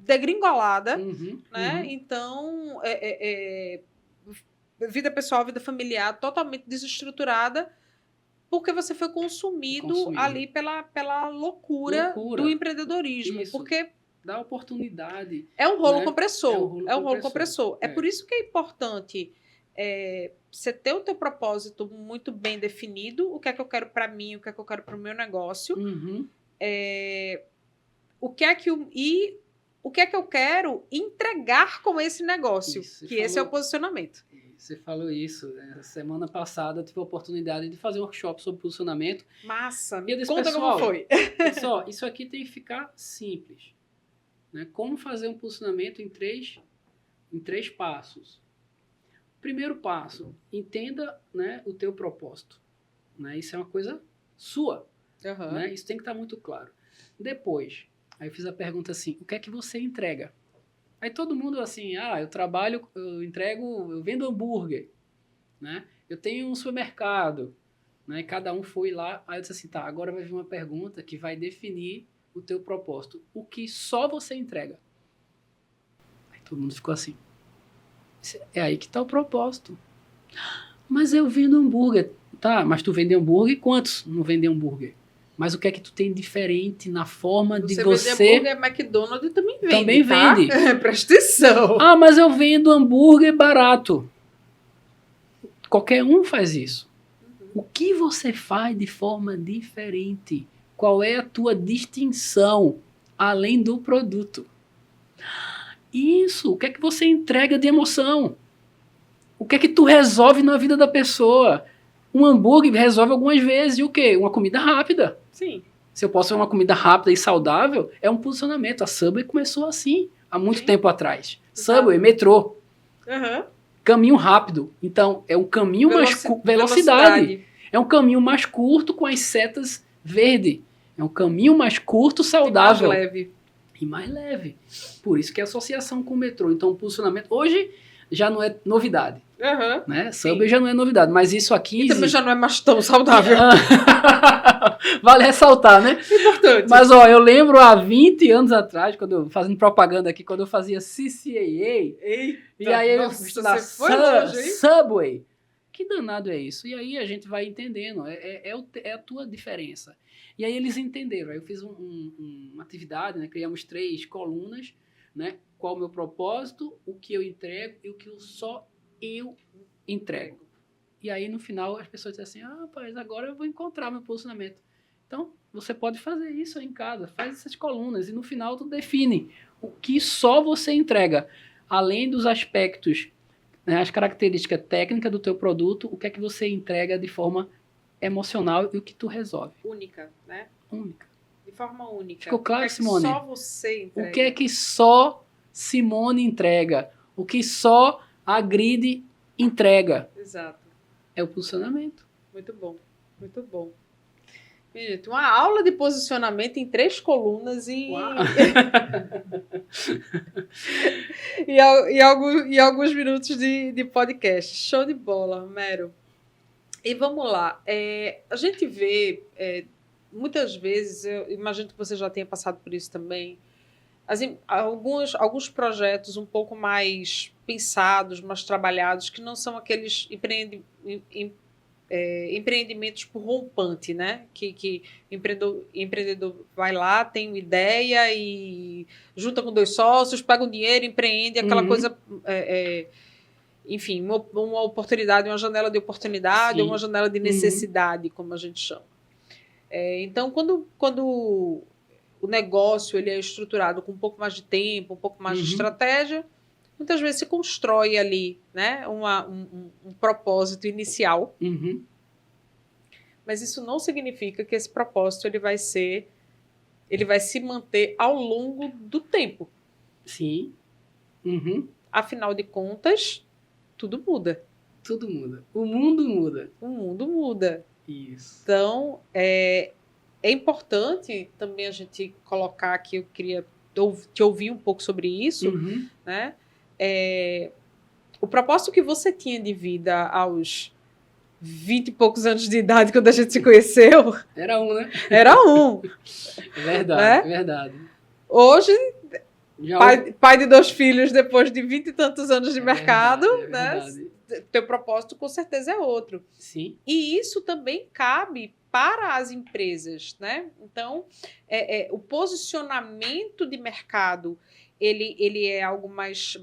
Speaker 1: degringolada, né? Então, vida pessoal, vida familiar totalmente desestruturada, porque você foi consumido ali pela loucura do empreendedorismo.
Speaker 2: Isso.
Speaker 1: Porque
Speaker 2: dá oportunidade.
Speaker 1: É um rolo compressor. É um rolo compressor. É por isso que é importante você ter o teu propósito muito bem definido, o que é que eu quero para mim, o que é que eu quero para o meu negócio, o que é que eu quero entregar com esse negócio, esse é o posicionamento.
Speaker 2: Você falou isso. Né? Semana passada eu tive a oportunidade de fazer um workshop sobre posicionamento.
Speaker 1: Massa!
Speaker 2: Me
Speaker 1: conta como foi.
Speaker 2: Pessoal, isso aqui tem que ficar simples. Né? Como fazer um posicionamento em três passos. Primeiro passo, entenda, né, o teu propósito. Né? Isso é uma coisa sua. Né? Isso tem que estar muito claro. Depois, aí eu fiz a pergunta assim, o que é que você entrega? Aí todo mundo assim, eu trabalho, eu entrego, eu vendo hambúrguer, né? Eu tenho um supermercado, né? Cada um foi lá, aí eu disse assim, tá, agora vai vir uma pergunta que vai definir o teu propósito. O que só você entrega? Aí todo mundo ficou assim. É aí que tá o propósito. Mas eu vendo hambúrguer. Tá, mas tu vende hambúrguer, quantos não vendem hambúrguer? Mas o que é que tu tem diferente na forma de você...
Speaker 1: Você vende hambúrguer, McDonald's também vende,
Speaker 2: também
Speaker 1: tá?
Speaker 2: vende.
Speaker 1: Presta atenção.
Speaker 2: Ah, mas eu vendo hambúrguer barato. Qualquer um faz isso. O que você faz de forma diferente? Qual é a tua distinção além do produto? Isso, o que é que você entrega de emoção? O que é que tu resolve na vida da pessoa? Um hambúrguer resolve algumas vezes. E o quê? Uma comida rápida.
Speaker 1: Sim.
Speaker 2: Se eu posso ver uma comida rápida e saudável, é um posicionamento. A Subway começou assim, há muito tempo atrás. Subway, metrô.
Speaker 1: Uhum.
Speaker 2: Caminho rápido. Então, é um caminho mais curto. Velocidade. É um caminho mais curto com as setas verde. É um caminho mais curto, saudável.
Speaker 1: E mais leve.
Speaker 2: E mais leve. Por isso que é associação com o metrô. Então, o posicionamento... Hoje já não é novidade.
Speaker 1: Uhum.
Speaker 2: Né? Subway já não é novidade. Mas isso aqui...
Speaker 1: E também já não é mais tão saudável.
Speaker 2: Vale ressaltar, né?
Speaker 1: Importante.
Speaker 2: Mas, ó, eu lembro há 20 anos atrás, fazendo propaganda aqui, quando eu fazia CCAA.
Speaker 1: Eita,
Speaker 2: E aí
Speaker 1: nossa,
Speaker 2: eu lá,
Speaker 1: você foi longe, hein?
Speaker 2: Subway. Que danado é isso? E aí a gente vai entendendo, é a tua diferença. E aí eles entenderam. Aí eu fiz uma atividade, né? Criamos 3 colunas, né? Qual o meu propósito, o que eu entrego e o que só eu entrego. E aí no final as pessoas dizem assim, rapaz, agora eu vou encontrar meu posicionamento. Então, você pode fazer isso aí em casa, faz essas colunas e no final tu define o que só você entrega, além dos aspectos, né, as características técnicas do teu produto, o que é que você entrega de forma emocional e o que tu resolve.
Speaker 1: Única, né?
Speaker 2: Única.
Speaker 1: De forma única.
Speaker 2: Ficou claro,
Speaker 1: o que
Speaker 2: Simone?
Speaker 1: Só você entrega.
Speaker 2: O que é que só Simone entrega? O que só a Grid entrega?
Speaker 1: Exato.
Speaker 2: É o posicionamento.
Speaker 1: Muito bom, muito bom. Gente, uma aula de posicionamento em 3 colunas e e alguns minutos de podcast. Show de bola, Mero. E vamos lá. A gente vê, muitas vezes, eu imagino que você já tenha passado por isso também, alguns projetos um pouco mais pensados, mais trabalhados, que não são aqueles empreendimentos por rompante, né? Que empreendedor vai lá, tem uma ideia e junta com 2 sócios, pega um dinheiro, empreende, aquela coisa... enfim, uma oportunidade, uma janela de oportunidade, ou uma janela de necessidade, como a gente chama. Então, quando o negócio ele é estruturado com um pouco mais de tempo, um pouco mais de estratégia, muitas vezes se constrói ali, né, um propósito inicial. Mas isso não significa que esse propósito ele vai se manter ao longo do tempo.
Speaker 2: Sim.
Speaker 1: Afinal de contas, tudo muda.
Speaker 2: Tudo muda. O mundo muda.
Speaker 1: O mundo muda.
Speaker 2: Isso.
Speaker 1: Então, é importante também a gente colocar aqui, eu queria te ouvir um pouco sobre isso, né? O propósito que você tinha de vida aos 20 e poucos anos de idade, quando a gente se conheceu...
Speaker 2: Era um, né?
Speaker 1: Era um.
Speaker 2: É verdade, é verdade.
Speaker 1: Hoje... Pai de 2 filhos depois de 20 e tantos anos de mercado,
Speaker 2: verdade.
Speaker 1: Teu propósito com certeza é outro.
Speaker 2: Sim.
Speaker 1: E isso também cabe para as empresas, né? Então, o posicionamento de mercado, ele é algo mais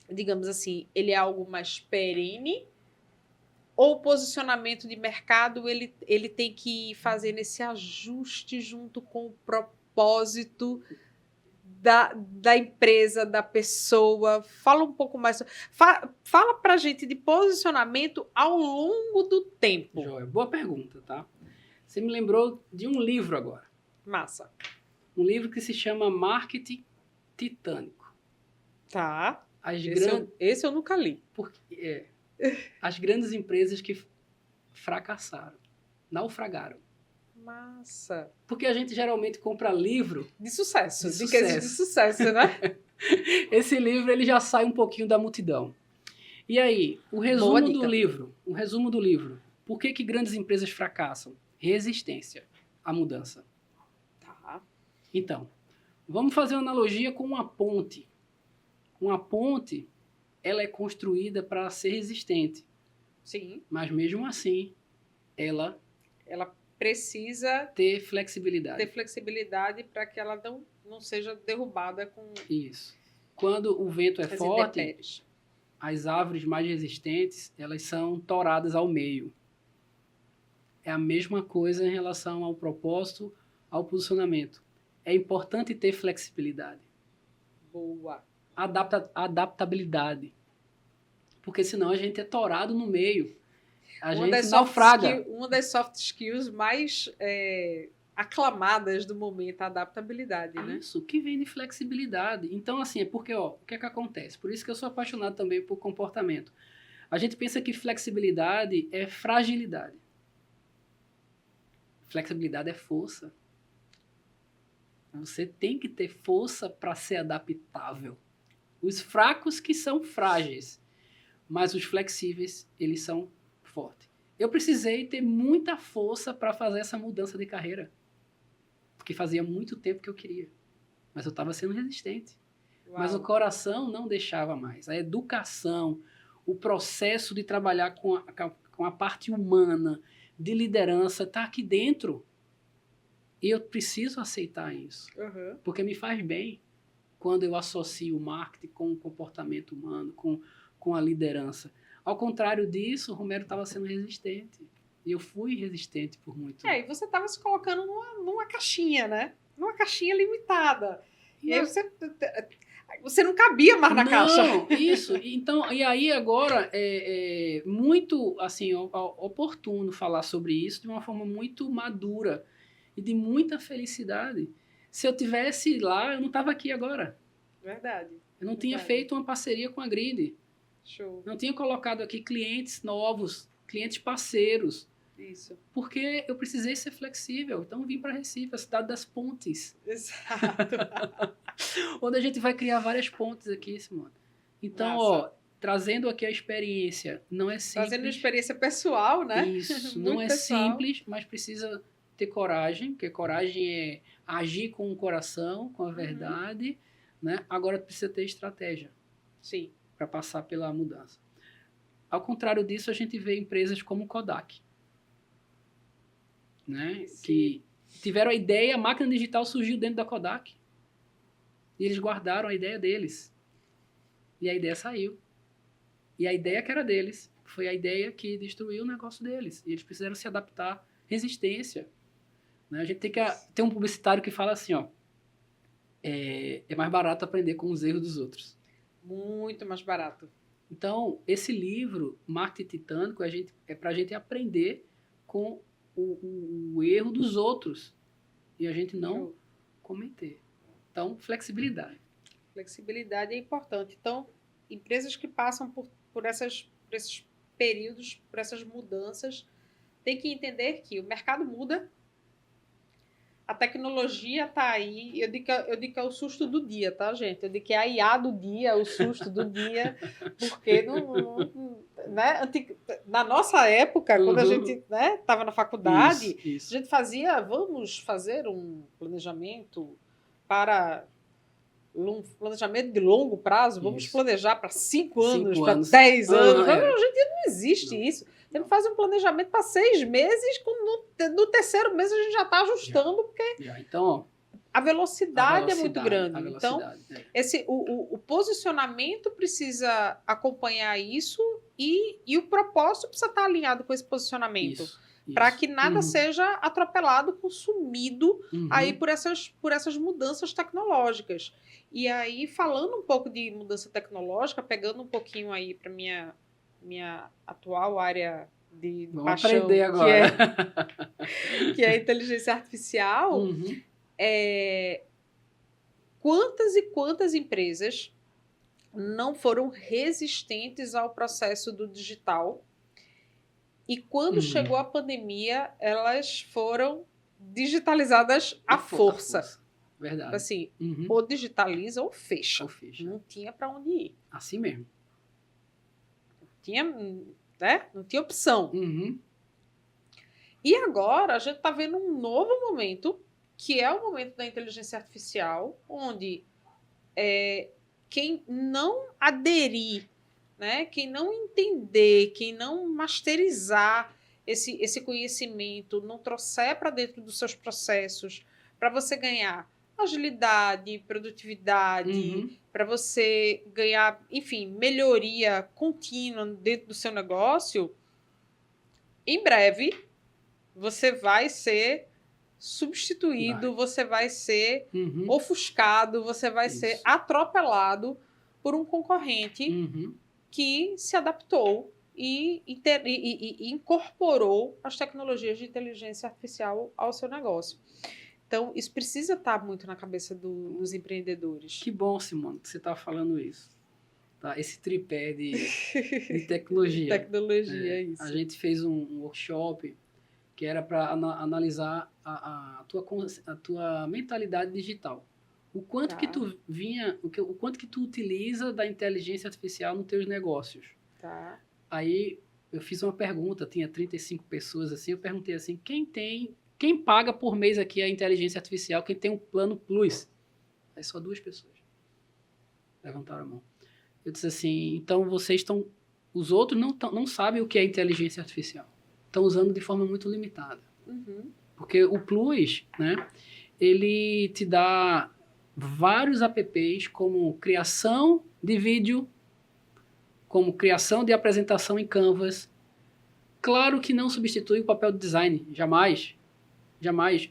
Speaker 1: digamos assim, ele é algo mais perene, ou o posicionamento de mercado ele tem que fazer esse ajuste junto com o propósito da empresa, da pessoa. Fala um pouco mais. Fala pra gente de posicionamento ao longo do tempo.
Speaker 2: Joia, boa pergunta, tá? Você me lembrou de um livro agora.
Speaker 1: Massa.
Speaker 2: Um livro que se chama Marketing Titânico.
Speaker 1: Tá. Esse eu nunca li.
Speaker 2: As grandes empresas que fracassaram, naufragaram.
Speaker 1: Massa.
Speaker 2: Porque a gente geralmente compra livro
Speaker 1: De sucesso.
Speaker 2: De
Speaker 1: De cases de sucesso, né?
Speaker 2: esse livro ele já sai um pouquinho da multidão. E aí, o
Speaker 1: Boa
Speaker 2: resumo do
Speaker 1: dica.
Speaker 2: livro. Por que grandes empresas fracassam? Resistência à mudança.
Speaker 1: Tá.
Speaker 2: Então, vamos fazer uma analogia com uma ponte. Uma ponte, ela é construída para ser resistente,
Speaker 1: Sim.
Speaker 2: mas mesmo assim, ela
Speaker 1: Ela precisa
Speaker 2: ter flexibilidade.
Speaker 1: ter flexibilidade para que ela não seja derrubada com
Speaker 2: Isso. Quando o vento é
Speaker 1: as
Speaker 2: forte,
Speaker 1: intempéries.
Speaker 2: as árvores mais resistentes, elas são toradas ao meio. É a mesma coisa em relação ao propósito, ao posicionamento. É importante ter flexibilidade.
Speaker 1: Boa.
Speaker 2: Adaptabilidade. Porque senão a gente é torado no meio. A
Speaker 1: Uma
Speaker 2: gente
Speaker 1: das soft
Speaker 2: naufraga.
Speaker 1: uma das soft skills mais aclamadas do momento, a adaptabilidade, né?
Speaker 2: Isso, que vem de flexibilidade. Então, assim, é porque, ó, o que é que acontece? Por isso que eu sou apaixonado também por comportamento. A gente pensa que flexibilidade é fragilidade. Flexibilidade é força. Você tem que ter força para ser adaptável. Os fracos que são frágeis, mas os flexíveis, eles são fortes. Eu precisei ter muita força para fazer essa mudança de carreira. Porque fazia muito tempo que eu queria. Mas eu estava sendo resistente.
Speaker 1: Uau.
Speaker 2: Mas o coração não deixava mais. A educação, o processo de trabalhar com a parte humana, de liderança, está aqui dentro. E eu preciso aceitar isso.
Speaker 1: Uhum.
Speaker 2: Porque me faz bem quando eu associo o marketing com o comportamento humano, com a liderança. Ao contrário disso, o Romero estava sendo resistente. E eu fui resistente por muito tempo.
Speaker 1: E você estava se colocando numa caixinha, né? Numa caixinha limitada. E aí você não cabia mais na caixa.
Speaker 2: Não, isso. Então, e aí agora é muito assim oportuno falar sobre isso de uma forma muito madura e de muita felicidade. Se eu tivesse lá, eu não estava aqui agora.
Speaker 1: Verdade.
Speaker 2: Eu não tinha feito uma parceria com a Grid.
Speaker 1: Show.
Speaker 2: Não tinha colocado aqui clientes novos, clientes parceiros.
Speaker 1: Isso.
Speaker 2: Porque eu precisei ser flexível. Então, eu vim para Recife, a cidade das pontes.
Speaker 1: Exato.
Speaker 2: Onde a gente vai criar várias pontes aqui, Simone. Então,
Speaker 1: Massa.
Speaker 2: ó, trazendo aqui a experiência, não é simples.
Speaker 1: Trazendo uma experiência pessoal, né?
Speaker 2: Isso,
Speaker 1: Muito
Speaker 2: não é
Speaker 1: pessoal.
Speaker 2: simples, mas precisa ter coragem, porque coragem é agir com o coração, com a verdade, né? Agora precisa ter estratégia.
Speaker 1: Sim.
Speaker 2: Para passar pela mudança. Ao contrário disso, a gente vê empresas como o Kodak, né? Que tiveram a ideia, a máquina digital surgiu dentro da Kodak. E eles guardaram a ideia deles. E a ideia saiu. E a ideia que era deles foi a ideia que destruiu o negócio deles. E eles precisaram se adaptar. Resistência. Né? A gente tem que ter um publicitário que fala assim, ó, é mais barato aprender com os erros dos outros.
Speaker 1: Muito mais barato.
Speaker 2: Então, esse livro, Marketing Titânico, é para a gente aprender com o erro dos outros e a gente não cometer. Então, flexibilidade.
Speaker 1: Flexibilidade é importante. Então, empresas que passam por esses períodos, por essas mudanças, têm que entender que o mercado muda, a tecnologia está aí. Eu digo que é o susto do dia, tá, gente? Eu digo que é a IA do dia, o susto do dia, porque né? Na nossa época, quando a gente estava na faculdade,
Speaker 2: isso.
Speaker 1: a gente vamos fazer um planejamento um planejamento de longo prazo, vamos planejar para 5 anos, para 10 anos. Hoje em dia não existe isso. Você não faz um planejamento para 6 meses, no terceiro mês a gente já está ajustando, porque
Speaker 2: então,
Speaker 1: a velocidade é muito grande. Então, o posicionamento precisa acompanhar isso e o propósito precisa estar alinhado com esse posicionamento. Para que nada seja atropelado, consumido aí por essas mudanças tecnológicas. E aí, falando um pouco de mudança tecnológica, pegando um pouquinho aí para minha atual área de paixão,
Speaker 2: aprender agora.
Speaker 1: Que é a inteligência artificial, quantas e quantas empresas não foram resistentes ao processo do digital? E quando chegou a pandemia, elas foram digitalizadas à força.
Speaker 2: Verdade.
Speaker 1: Assim, ou digitaliza ou fecha.
Speaker 2: Ou fecha.
Speaker 1: Não tinha para onde ir.
Speaker 2: Assim mesmo.
Speaker 1: Tinha, né? Não tinha opção. E agora a gente está vendo um novo momento, que é o momento da inteligência artificial, onde quem não aderir, né? Quem não entender, quem não masterizar esse conhecimento, não trouxer para dentro dos seus processos, para você ganhar agilidade, produtividade, para você ganhar, enfim, melhoria contínua dentro do seu negócio, em breve você vai ser substituído, você vai ser ofuscado, você vai ser atropelado por um concorrente que se adaptou e incorporou as tecnologias de inteligência artificial ao seu negócio. Então, isso precisa estar muito na cabeça dos empreendedores.
Speaker 2: Que bom, Simone, que você está falando isso. Tá? Esse tripé de tecnologia.
Speaker 1: Tecnologia, isso.
Speaker 2: A gente fez um workshop que era para analisar a tua mentalidade digital. O quanto que tu o quanto que tu utiliza da inteligência artificial nos teus negócios.
Speaker 1: Tá.
Speaker 2: Aí eu fiz uma pergunta, tinha 35 pessoas assim, eu perguntei assim, quem paga por mês aqui a inteligência artificial, quem tem um plano Plus? Aí só 2 pessoas levantaram a mão. Eu disse assim, então os outros não sabem o que é inteligência artificial. Estão usando de forma muito limitada. Porque o Plus, né, ele te dá vários apps como criação de vídeo, como criação de apresentação em Canvas. Claro que não substitui o papel de design, jamais,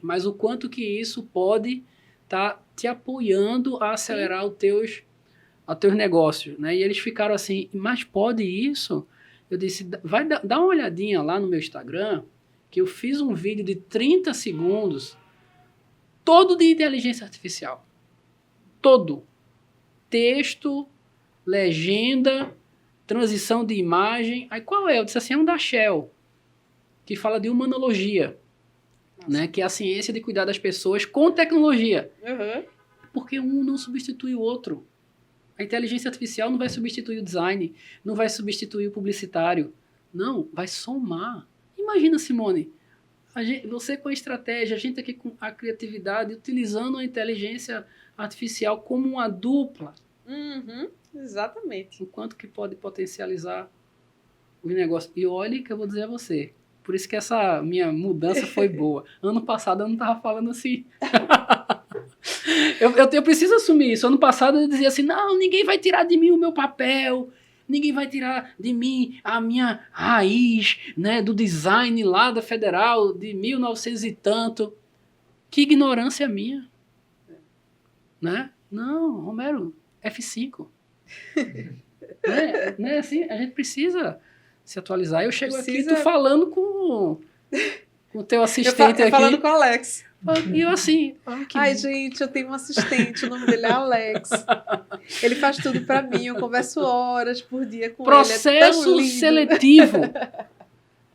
Speaker 2: mas o quanto que isso pode estar te apoiando a acelerar os teus negócios, né? E eles ficaram assim, mas pode isso? Eu disse, dá uma olhadinha lá no meu Instagram, que eu fiz um vídeo de 30 segundos, todo de inteligência artificial. Todo. Texto, legenda, transição de imagem. Aí qual é? Eu disse assim, é um da Shell, que fala de humanologia, né? Que é a ciência de cuidar das pessoas com tecnologia. Porque um não substitui o outro. A inteligência artificial não vai substituir o design, não vai substituir o publicitário. Não, vai somar. Imagina, Simone, você com a estratégia, a gente aqui com a criatividade, utilizando a inteligência artificial como uma dupla.
Speaker 1: Exatamente.
Speaker 2: O quanto que pode potencializar os negócios. E olhe que eu vou dizer a você, por isso que essa minha mudança foi boa. Ano passado eu não estava falando assim. Eu preciso assumir isso. Ano passado eu dizia assim, não, ninguém vai tirar de mim o meu papel, ninguém vai tirar de mim a minha raiz, né, do design lá da Federal, de 1900 e tanto. Que ignorância minha. Né? Não, Romero, F5. né? Assim, a gente precisa se atualizar. Eu chego aqui, tô falando com o teu assistente aqui.
Speaker 1: Falando com o Alex.
Speaker 2: E eu assim...
Speaker 1: Ai, gente, eu tenho um assistente, o nome dele é Alex. Ele faz tudo pra mim, eu converso horas por dia com
Speaker 2: Processo
Speaker 1: ele. Processo
Speaker 2: seletivo.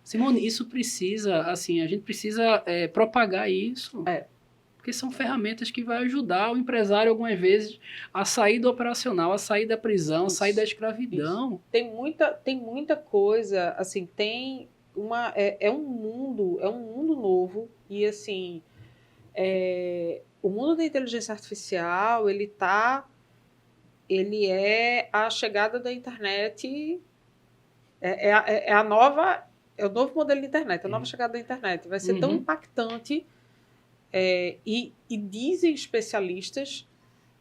Speaker 2: Simone, isso precisa, assim, a gente precisa propagar isso. Porque são ferramentas que vão ajudar o empresário, algumas vezes, a sair do operacional, a sair da prisão, a sair da escravidão.
Speaker 1: Tem muita coisa, assim, é um mundo novo, e assim, o mundo da inteligência artificial, ele é a chegada da internet, é o novo modelo de internet, a nova chegada da internet. Vai ser tão impactante, e dizem especialistas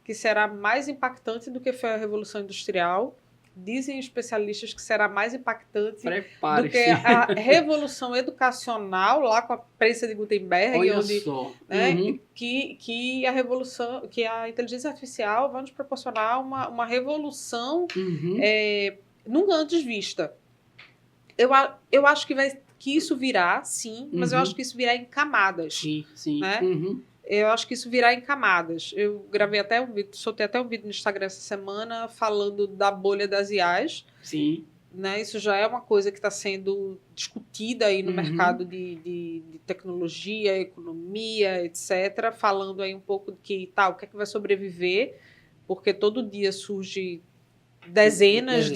Speaker 1: que será mais impactante do que foi a Revolução Industrial. Dizem especialistas que será mais impactante do que a revolução educacional, lá com a prensa de Gutenberg, que a inteligência artificial vai nos proporcionar uma revolução nunca antes vista. Eu acho que isso virá, sim, mas eu acho que isso virá em camadas.
Speaker 2: Sim.
Speaker 1: Né? Eu acho que isso virá em camadas. Eu gravei até um vídeo, soltei até um vídeo no Instagram essa semana falando da bolha das IAs.
Speaker 2: Sim.
Speaker 1: né? Isso já é uma coisa que está sendo discutida aí no mercado de tecnologia, economia, etc., falando aí um pouco de que o que é que vai sobreviver, porque todo dia surge dezenas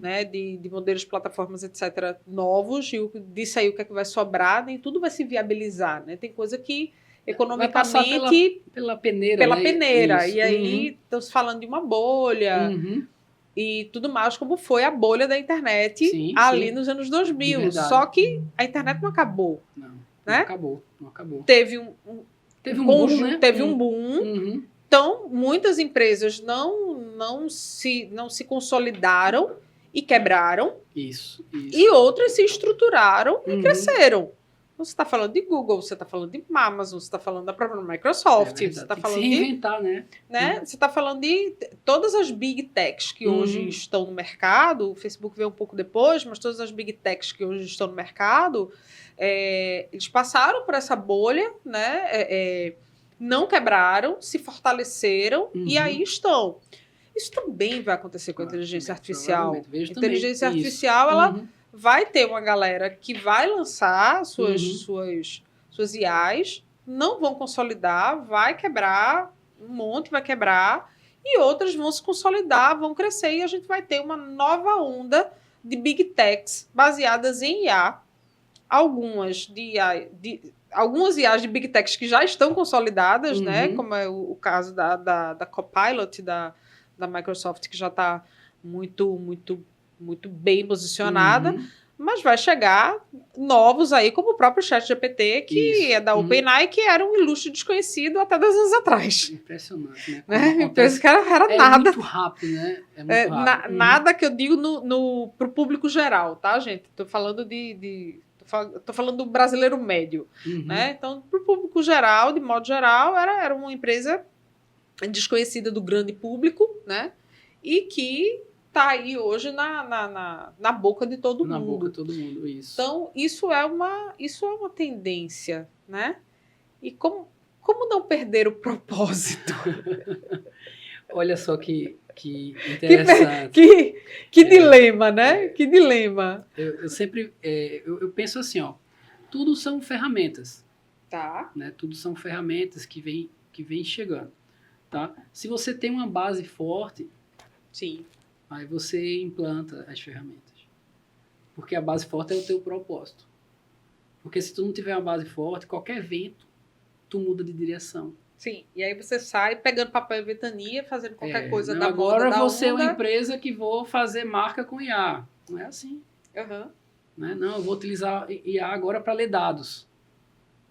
Speaker 1: né, de modelos, plataformas, etc., novos, e disso aí o que é que vai sobrar, nem tudo vai se viabilizar, né? Tem coisa que economicamente
Speaker 2: pela peneira,
Speaker 1: pela
Speaker 2: né?
Speaker 1: peneira,
Speaker 2: Isso.
Speaker 1: e aí estamos falando de uma bolha e tudo mais, como foi a bolha da internet ali nos anos 2000. Só que a internet não acabou. Não
Speaker 2: acabou.
Speaker 1: Teve um
Speaker 2: boom, né?
Speaker 1: Teve um boom. Então, muitas empresas não se consolidaram e quebraram.
Speaker 2: Isso.
Speaker 1: E outras se estruturaram e cresceram. Você está falando de Google, você está falando de Amazon, você está falando da própria Microsoft, você está falando
Speaker 2: de se reinventar, né?
Speaker 1: Você está falando de todas as big techs que hoje estão no mercado. O Facebook veio um pouco depois, mas todas as big techs que hoje estão no mercado, eles passaram por essa bolha, né? Não quebraram, se fortaleceram e aí estão. Isso também vai acontecer com a inteligência artificial. A inteligência artificial, ela vai ter uma galera que vai lançar suas IAs, não vão consolidar, vai quebrar, um monte vai quebrar, e outras vão se consolidar, vão crescer, e a gente vai ter uma nova onda de big techs baseadas em IA. Algumas IAs de big techs que já estão consolidadas, né? Como é o caso da Copilot, da Microsoft, que já está muito bem posicionada, mas vai chegar novos aí, como o próprio ChatGPT, que é da OpenAI, que era um ilustre desconhecido até 2 anos atrás.
Speaker 2: Impressionante,
Speaker 1: né? Esse cara era nada.
Speaker 2: Muito rápido, né? É muito rápido.
Speaker 1: Nada que eu digo para o público geral, tá, gente? Estou falando Tô falando do brasileiro médio. Né? Então, para o público geral, de modo geral, era uma empresa desconhecida do grande público, né? E que está aí hoje na boca de todo mundo.
Speaker 2: Na boca de todo mundo, isso.
Speaker 1: Então, isso é uma tendência, né? E como não perder o propósito?
Speaker 2: Olha só que interessante.
Speaker 1: Que dilema, né? Que dilema.
Speaker 2: Eu sempre eu penso assim, ó, tudo são ferramentas.
Speaker 1: Tá.
Speaker 2: Né? Tudo são ferramentas que vem chegando. Tá? Se você tem uma base forte,
Speaker 1: sim,
Speaker 2: aí você implanta as ferramentas. Porque a base forte é o teu propósito. Porque se tu não tiver uma base forte, qualquer vento, tu muda de direção.
Speaker 1: Sim, e aí você sai pegando papel e ventania, fazendo qualquer coisa da moda,
Speaker 2: agora eu vou ser uma empresa que vou fazer marca com IA. Não é assim. Né? Não, eu vou utilizar IA agora para ler dados.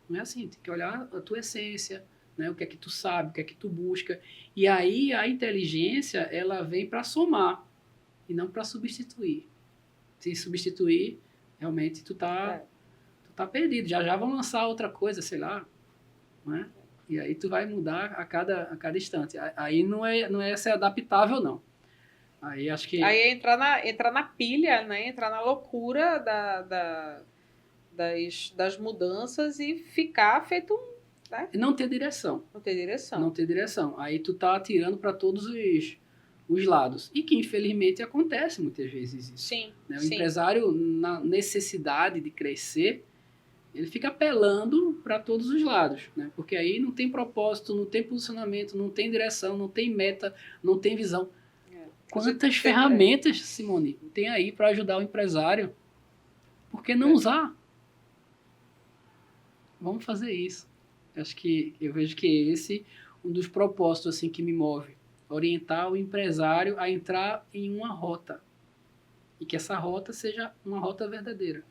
Speaker 2: Não é assim, tem que olhar a tua essência, né? O que é que tu sabe, o que é que tu busca. E aí a inteligência, ela vem para somar e não para substituir. Se substituir, realmente tu tá perdido. Já vão lançar outra coisa, sei lá, né? E aí tu vai mudar a cada instante. Aí não é ser adaptável, não. Aí acho que...
Speaker 1: Aí é entrar na pilha, né? Entrar na loucura das mudanças e ficar feito um... Né?
Speaker 2: Não ter direção.
Speaker 1: Não ter direção.
Speaker 2: Aí tu tá atirando para todos os lados. E que, infelizmente, acontece muitas vezes isso.
Speaker 1: Sim,
Speaker 2: né? O empresário, na necessidade de crescer, ele fica apelando para todos os lados. Né? Porque aí não tem propósito, não tem posicionamento, não tem direção, não tem meta, não tem visão. Quantas ferramentas, Simone, tem aí para ajudar o empresário? Por que não usar? Vamos fazer isso. Eu vejo que esse um dos propósitos assim, que me move. Orientar o empresário a entrar em uma rota. E que essa rota seja uma rota verdadeira.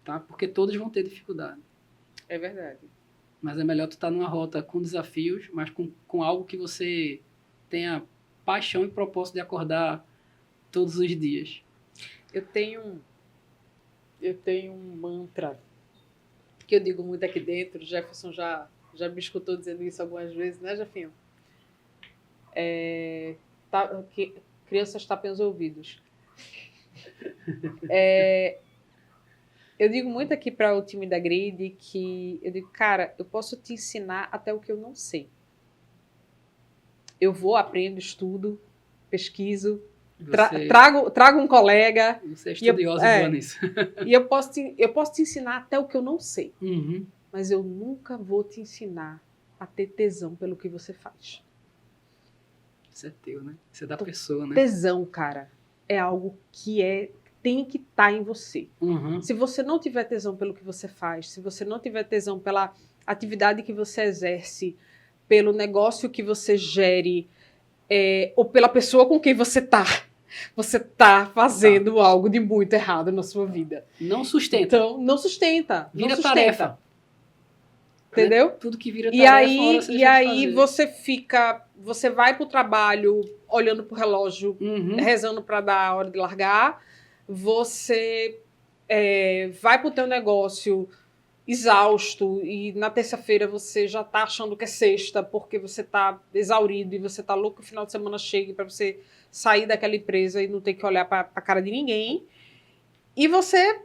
Speaker 2: Tá? Porque todos vão ter dificuldade.
Speaker 1: É verdade.
Speaker 2: Mas é melhor tu estar numa rota com desafios, mas com algo que você tenha paixão e propósito de acordar todos os dias.
Speaker 1: Eu tenho um mantra que eu digo muito aqui dentro. O Jefferson já me escutou dizendo isso algumas vezes, né, Jefinho? Crianças tapem os ouvidos. Eu digo muito aqui para o time da Grid que eu digo, cara, eu posso te ensinar até o que eu não sei. Eu vou, aprendo, estudo, pesquiso, Trago um colega.
Speaker 2: Você é estudiosa e boa nisso.
Speaker 1: E eu posso te ensinar até o que eu não sei.
Speaker 2: Uhum.
Speaker 1: Mas eu nunca vou te ensinar a ter tesão pelo que você faz.
Speaker 2: Isso é teu, né? Isso é da pessoa, né?
Speaker 1: Tesão, cara, é algo que tem que estar em você.
Speaker 2: Uhum.
Speaker 1: Se você não tiver tesão pelo que você faz, se você não tiver tesão pela atividade que você exerce, pelo negócio que você gere, ou pela pessoa com quem você tá fazendo algo de muito errado na sua vida.
Speaker 2: Não sustenta.
Speaker 1: Então, não sustenta.
Speaker 2: Vira
Speaker 1: não sustenta.
Speaker 2: tarefa.
Speaker 1: Entendeu?
Speaker 2: Né? Tudo que vira tarefa,
Speaker 1: E aí você vai pro trabalho olhando pro relógio, rezando para dar a hora de largar, você vai pro teu negócio exausto e na terça-feira você já tá achando que é sexta porque você tá exaurido e você tá louco que o final de semana chegue para você sair daquela empresa e não ter que olhar para a cara de ninguém. E você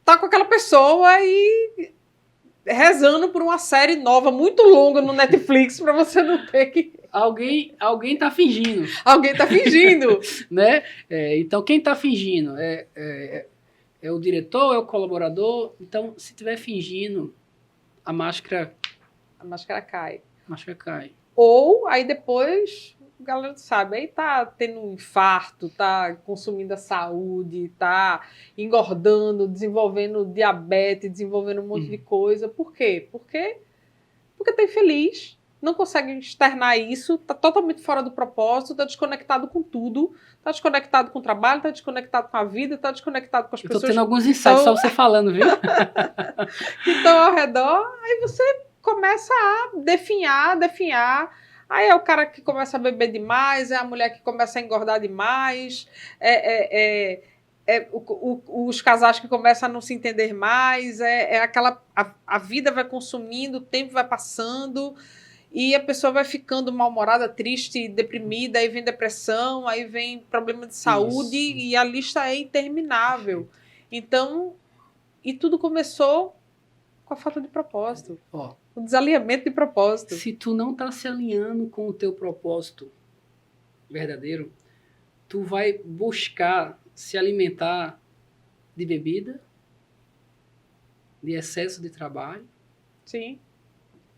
Speaker 1: tá com aquela pessoa e rezando por uma série nova muito longa no Netflix para você não ter que...
Speaker 2: Alguém tá fingindo.
Speaker 1: Alguém tá fingindo.
Speaker 2: Né? Então, quem tá fingindo? É o diretor, é o colaborador? Então, se tiver fingindo, a máscara
Speaker 1: cai.
Speaker 2: A máscara cai.
Speaker 1: Ou, aí depois, a galera sabe, aí tá tendo um infarto, tá consumindo a saúde, tá engordando, desenvolvendo diabetes, desenvolvendo um monte de coisa. Por quê? Porque tá infeliz, não consegue externar isso, tá totalmente fora do propósito, tá desconectado com tudo, tá desconectado com o trabalho, tá desconectado com a vida, tá desconectado com as pessoas.
Speaker 2: Eu tô tendo alguns insights, só você falando, viu?
Speaker 1: Que estão ao redor, aí você começa a definhar. Aí é o cara que começa a beber demais, é a mulher que começa a engordar demais, os casais que começam a não se entender mais, a vida vai consumindo, o tempo vai passando e a pessoa vai ficando mal-humorada, triste, deprimida, aí vem depressão, aí vem problema de saúde e a lista é interminável. Então, e tudo começou com a falta de propósito. O desalinhamento de propósito.
Speaker 2: Se tu não tá se alinhando com o teu propósito verdadeiro, tu vai buscar se alimentar de bebida, de excesso de trabalho,
Speaker 1: sim,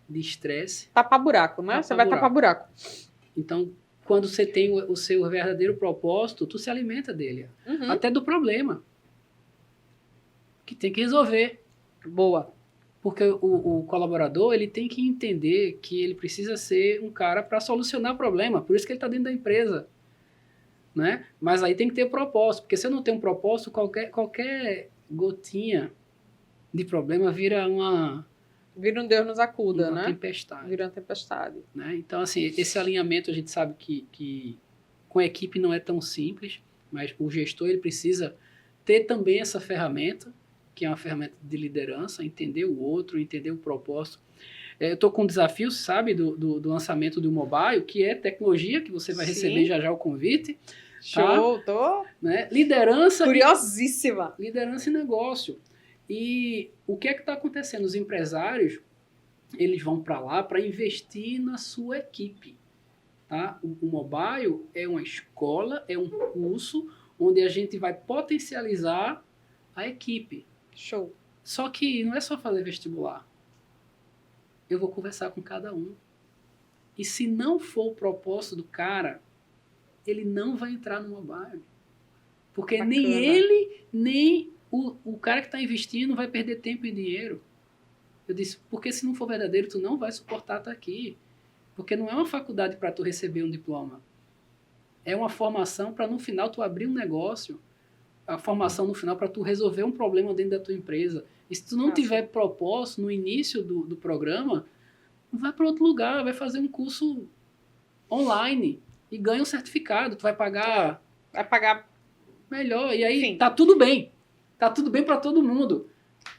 Speaker 2: de estresse.
Speaker 1: Tapar buraco, né? Você vai tapar buraco.
Speaker 2: Então, quando você tem o seu verdadeiro propósito, tu se alimenta dele. Até do problema. Que tem que resolver.
Speaker 1: Boa.
Speaker 2: Porque o colaborador, ele tem que entender que ele precisa ser um cara para solucionar o problema. Por isso que ele está dentro da empresa. Né? Mas aí tem que ter propósito. Porque se eu não tenho um propósito, qualquer gotinha de problema vira um Deus nos acuda, né? Tempestade.
Speaker 1: Vira uma tempestade.
Speaker 2: Né? Então, assim, esse alinhamento a gente sabe que com a equipe não é tão simples, mas o gestor ele precisa ter também essa ferramenta, que é uma ferramenta de liderança, entender o outro, entender o propósito. Eu estou com um desafio, sabe, do lançamento do mobile, que é tecnologia, que você vai receber já o convite.
Speaker 1: Show,
Speaker 2: tá?
Speaker 1: tô.
Speaker 2: Né? Liderança.
Speaker 1: Curiosíssima.
Speaker 2: Liderança e negócio. E o que é que está acontecendo? Os empresários, eles vão para lá para investir na sua equipe. Tá? O mobile é uma escola, é um curso onde a gente vai potencializar a equipe.
Speaker 1: Show.
Speaker 2: Só que não é só fazer vestibular. Eu vou conversar com cada um. E se não for o propósito do cara, ele não vai entrar no mobile. Porque
Speaker 1: Bacana.
Speaker 2: nem ele, nem o cara que está investindo vai perder tempo e dinheiro. Eu disse, porque se não for verdadeiro, tu não vai suportar estar aqui. Porque não é uma faculdade para tu receber um diploma. É uma formação para no final tu abrir um negócio. A formação no final para tu resolver um problema dentro da tua empresa. E se tu não tiver propósito no início do programa, vai para outro lugar, vai fazer um curso online e ganha um certificado. Tu vai pagar melhor. E aí Sim. Tá tudo bem. Tá tudo bem para todo mundo.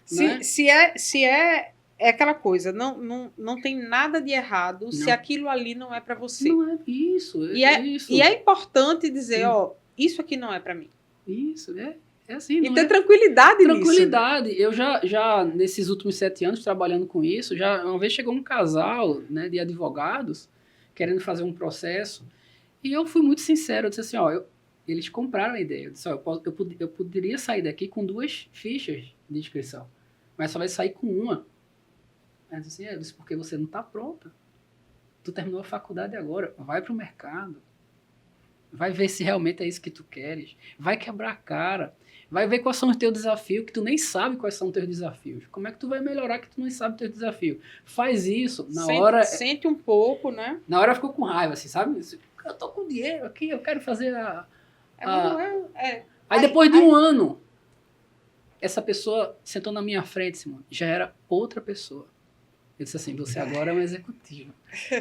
Speaker 1: Se é aquela coisa, não tem nada de errado se aquilo ali não é para você.
Speaker 2: Não é isso.
Speaker 1: E é importante dizer, isso aqui não é para mim.
Speaker 2: Isso, é assim.
Speaker 1: E ter tranquilidade nisso.
Speaker 2: Tranquilidade. Eu já, nesses últimos 7 anos, trabalhando com isso, uma vez chegou um casal, né, de advogados querendo fazer um processo e eu fui muito sincero. Eu disse assim, eles compraram a ideia. Eu disse, eu poderia sair daqui com 2 fichas de inscrição, mas só vai sair com uma. Aí eu disse, porque você não está pronta. Tu terminou a faculdade agora, vai para o mercado. Vai ver se realmente é isso que tu queres. Vai quebrar a cara. Vai ver quais são os teus desafios, que tu nem sabe quais são os teus desafios. Como é que tu vai melhorar que tu não sabe os teus desafios? Faz isso.
Speaker 1: Sente um pouco, né?
Speaker 2: Na hora ficou com raiva, assim, sabe? Eu tô com dinheiro aqui, eu quero fazer Aí depois de um ano, essa pessoa sentou na minha frente, Simone, já era outra pessoa. Eu disse assim, você agora é um executivo.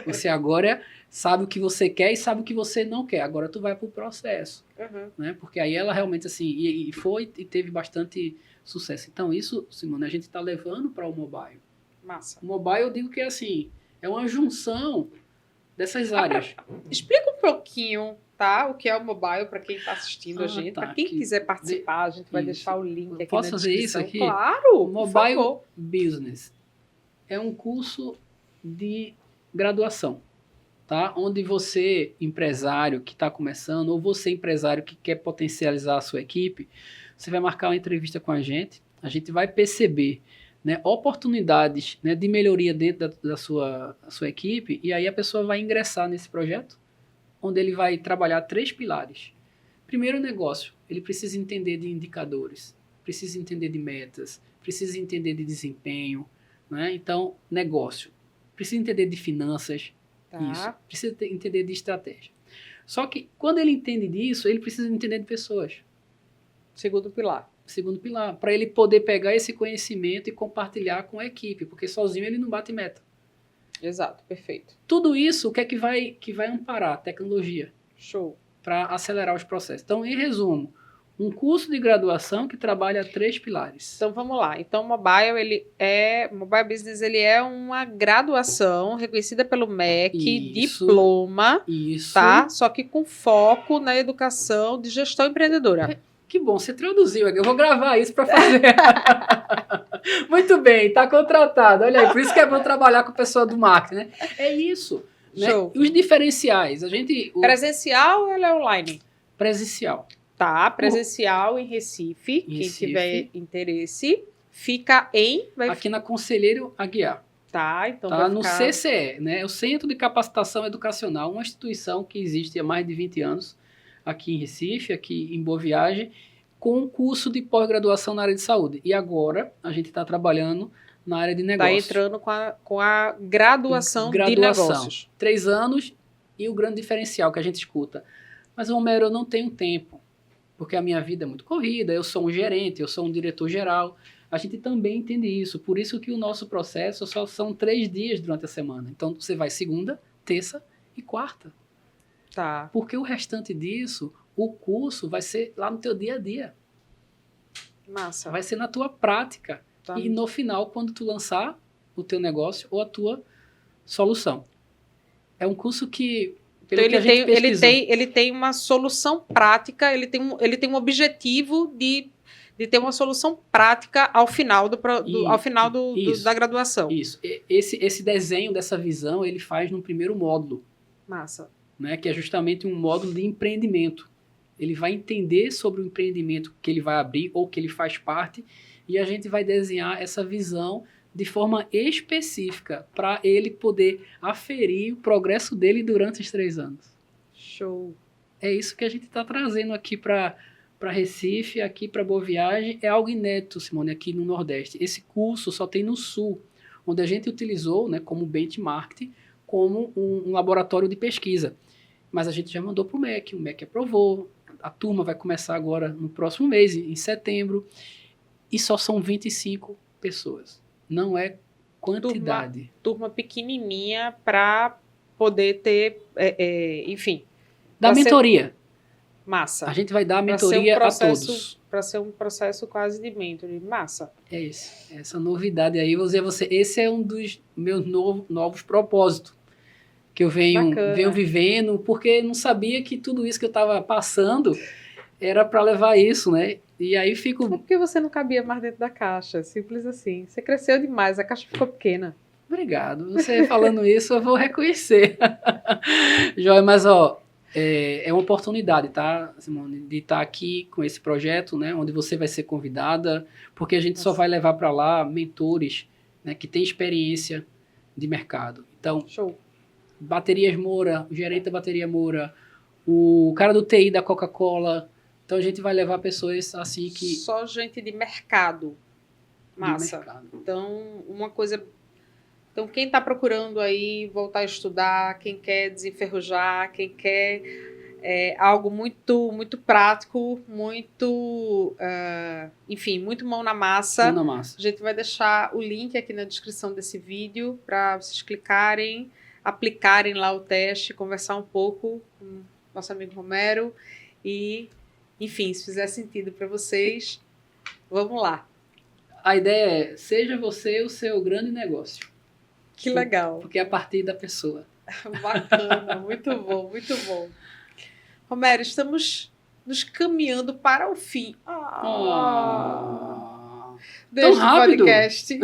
Speaker 2: Você agora sabe o que você quer e sabe o que você não quer. Agora tu vai pro processo.
Speaker 1: Uhum.
Speaker 2: Né? Porque aí ela realmente, assim, e teve bastante sucesso. Então isso, Simone, a gente está levando para o mobile.
Speaker 1: Massa.
Speaker 2: O mobile, eu digo que é assim, é uma junção dessas áreas.
Speaker 1: Explica um pouquinho, tá? O que é o mobile para quem está assistindo a gente. Para quem quiser participar, a gente vai deixar o link aqui
Speaker 2: Posso
Speaker 1: na
Speaker 2: fazer
Speaker 1: descrição.
Speaker 2: isso aqui?
Speaker 1: Claro,
Speaker 2: Mobile Business é um curso de graduação, tá? Onde você, empresário que está começando, ou você, empresário que quer potencializar a sua equipe, você vai marcar uma entrevista com a gente vai perceber, né, oportunidades, né, de melhoria dentro da sua equipe, e aí a pessoa vai ingressar nesse projeto, onde ele vai trabalhar 3 pilares. Primeiro, negócio. Ele precisa entender de indicadores, precisa entender de metas, precisa entender de desempenho, né? Então, negócio. Precisa entender de finanças, isso. Precisa entender de estratégia. Só que, quando ele entende disso, ele precisa entender de pessoas.
Speaker 1: Segundo pilar.
Speaker 2: Para ele poder pegar esse conhecimento e compartilhar com a equipe, porque sozinho ele não bate meta.
Speaker 1: Exato, perfeito.
Speaker 2: Tudo isso, o que é que vai amparar? A tecnologia.
Speaker 1: Show.
Speaker 2: Para acelerar os processos. Então, em resumo, um curso de graduação que trabalha 3 pilares.
Speaker 1: Então, vamos lá. Então, Mobile Business, ele é uma graduação reconhecida pelo MEC, diploma, tá? Só que com foco na educação de gestão empreendedora.
Speaker 2: Que bom, você traduziu. Eu vou gravar isso para fazer. Muito bem, está contratado. Olha aí, por isso que é bom trabalhar com a pessoa do marketing, né? É isso. Né? Os diferenciais.
Speaker 1: Presencial ou ele é online?
Speaker 2: Presencial.
Speaker 1: Tá, presencial em Recife. Quem tiver interesse, fica
Speaker 2: aqui na Conselheiro Aguiar.
Speaker 1: Tá, então
Speaker 2: tá no CCE, né? O Centro de Capacitação Educacional, uma instituição que existe há mais de 20 anos aqui em Recife, aqui em Boa Viagem, com curso de pós-graduação na área de saúde. E agora a gente está trabalhando na área de negócios.
Speaker 1: Está entrando com a graduação de negócios.
Speaker 2: 3 anos e o grande diferencial que a gente escuta. Mas, Romero, eu não tenho tempo, porque a minha vida é muito corrida, eu sou um gerente, eu sou um diretor-geral. A gente também entende isso. Por isso que o nosso processo só são 3 dias durante a semana. Então, você vai segunda, terça e quarta.
Speaker 1: Tá.
Speaker 2: Porque o restante disso, o curso vai ser lá no teu dia a dia.
Speaker 1: Massa.
Speaker 2: Vai ser na tua prática. Tá. E no final, quando tu lançar o teu negócio ou a tua solução. É um curso que...
Speaker 1: Então, ele tem uma solução prática, ele tem um objetivo de ter uma solução prática ao final da graduação.
Speaker 2: Isso. Esse desenho dessa visão, ele faz no primeiro módulo.
Speaker 1: Massa.
Speaker 2: Né, que é justamente um módulo de empreendimento. Ele vai entender sobre o empreendimento que ele vai abrir ou que ele faz parte, e a gente vai desenhar essa visão de forma específica para ele poder aferir o progresso dele durante os 3 anos.
Speaker 1: Show!
Speaker 2: É isso que a gente está trazendo aqui para Recife, aqui para Boa Viagem. É algo inédito, Simone, aqui no Nordeste. Esse curso só tem no Sul, onde a gente utilizou, né, como benchmark, como um laboratório de pesquisa. Mas a gente já mandou para o MEC aprovou, a turma vai começar agora no próximo mês, em setembro, e só são 25 pessoas. Não é quantidade.
Speaker 1: Turma pequenininha para poder ter, enfim...
Speaker 2: Da mentoria.
Speaker 1: Massa.
Speaker 2: A gente vai dar a mentoria a todos.
Speaker 1: Para ser um processo quase de mentoring. Massa.
Speaker 2: É isso. Essa novidade aí, vou dizer a você, esse é um dos meus novos propósitos que eu venho vivendo, porque não sabia que tudo isso que eu estava passando era para levar isso, né? E aí fico...
Speaker 1: É porque você não cabia mais dentro da caixa, simples assim. Você cresceu demais, a caixa ficou pequena.
Speaker 2: Obrigado. Você falando isso, eu vou reconhecer. Joia, mas É uma oportunidade, tá, Simone, de estar aqui com esse projeto, né, onde você vai ser convidada, porque a gente só vai levar para lá mentores, né, que têm experiência de mercado. Então,
Speaker 1: Show.
Speaker 2: Baterias Moura, o gerente da Bateria Moura, o cara do TI da Coca-Cola. Então, a gente vai levar pessoas assim que...
Speaker 1: Só gente de mercado. Massa.
Speaker 2: De mercado.
Speaker 1: Então, uma coisa... Então, quem está procurando aí voltar a estudar, quem quer desenferrujar, quem quer algo muito, muito prático, muito, enfim, muito mão na massa.
Speaker 2: Mão na massa.
Speaker 1: A gente vai deixar o link aqui na descrição desse vídeo para vocês clicarem, aplicarem lá o teste, conversar um pouco com o nosso amigo Romero e, enfim, se fizer sentido para vocês, vamos lá.
Speaker 2: A ideia é, seja você o seu grande negócio.
Speaker 1: Que legal.
Speaker 2: Porque é a partir da pessoa.
Speaker 1: Bacana, muito bom, muito bom. Romero, estamos nos caminhando para o fim. Deste podcast.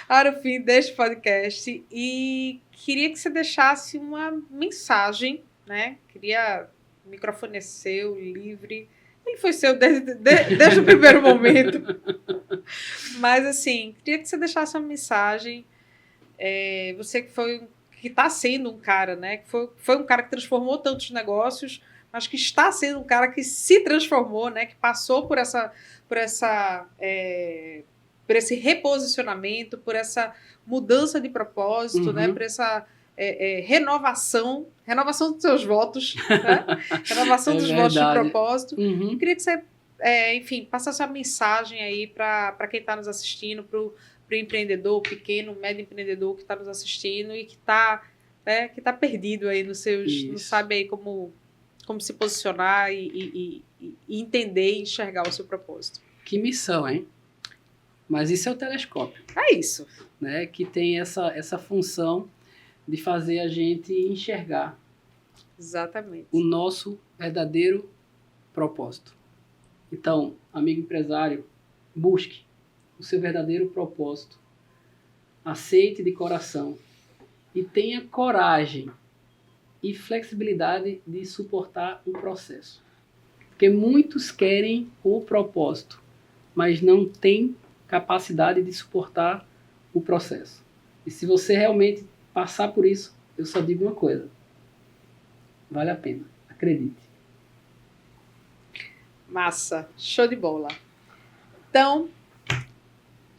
Speaker 1: Para o fim deste podcast. E queria que você deixasse uma mensagem, né? Queria... O microfone é seu, livre. Ele foi seu desde o primeiro momento. Mas, assim, queria que você deixasse uma mensagem. Você que está sendo um cara, né? Que foi um cara que transformou tantos negócios, mas que está sendo um cara que se transformou, né? Que passou por esse reposicionamento, por essa mudança de propósito, né? Por essa renovação dos seus votos, né? Renovação dos votos de propósito. Eu queria que você, enfim, passasse uma mensagem aí para quem está nos assistindo, para o empreendedor, pequeno, médio empreendedor que está nos assistindo e que está perdido aí nos seus, não sabe aí como se posicionar e entender e enxergar o seu propósito.
Speaker 2: Que missão, hein? Mas isso é o telescópio.
Speaker 1: É isso.
Speaker 2: Né? Que tem essa função de fazer a gente enxergar.
Speaker 1: Exatamente.
Speaker 2: O nosso verdadeiro propósito. Então, amigo empresário, busque o seu verdadeiro propósito. Aceite de coração e tenha coragem e flexibilidade de suportar o processo. Porque muitos querem o propósito, mas não têm capacidade de suportar o processo. E se você realmente passar por isso, eu só digo uma coisa. Vale a pena. Acredite.
Speaker 1: Massa. Show de bola. Então,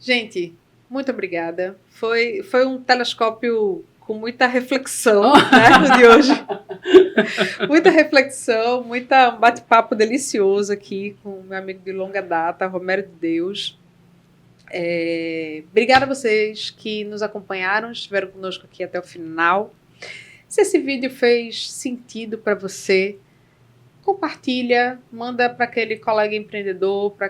Speaker 1: gente, muito obrigada. Foi um telescópio com muita reflexão, né, no de hoje. Muita reflexão, um bate-papo delicioso aqui com o meu amigo de longa data, Romero de Deus. Obrigada a vocês que nos acompanharam, estiveram conosco aqui até o final. Se esse vídeo fez sentido para você, compartilha, manda para aquele colega empreendedor, para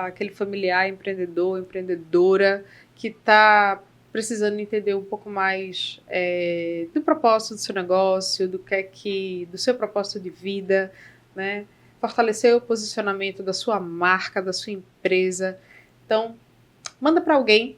Speaker 1: aquele familiar empreendedor, empreendedora que está precisando entender um pouco mais do propósito do seu negócio, do seu propósito de vida, né? Fortalecer o posicionamento da sua marca, da sua empresa. Então, manda para alguém,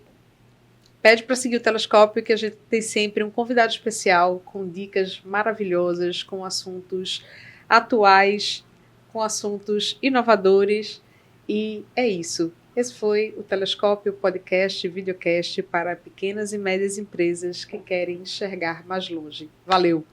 Speaker 1: pede para seguir o Telescópio, que a gente tem sempre um convidado especial com dicas maravilhosas, com assuntos atuais, com assuntos inovadores. E é isso. Esse foi o Telescópio Podcast, videocast para pequenas e médias empresas que querem enxergar mais longe. Valeu!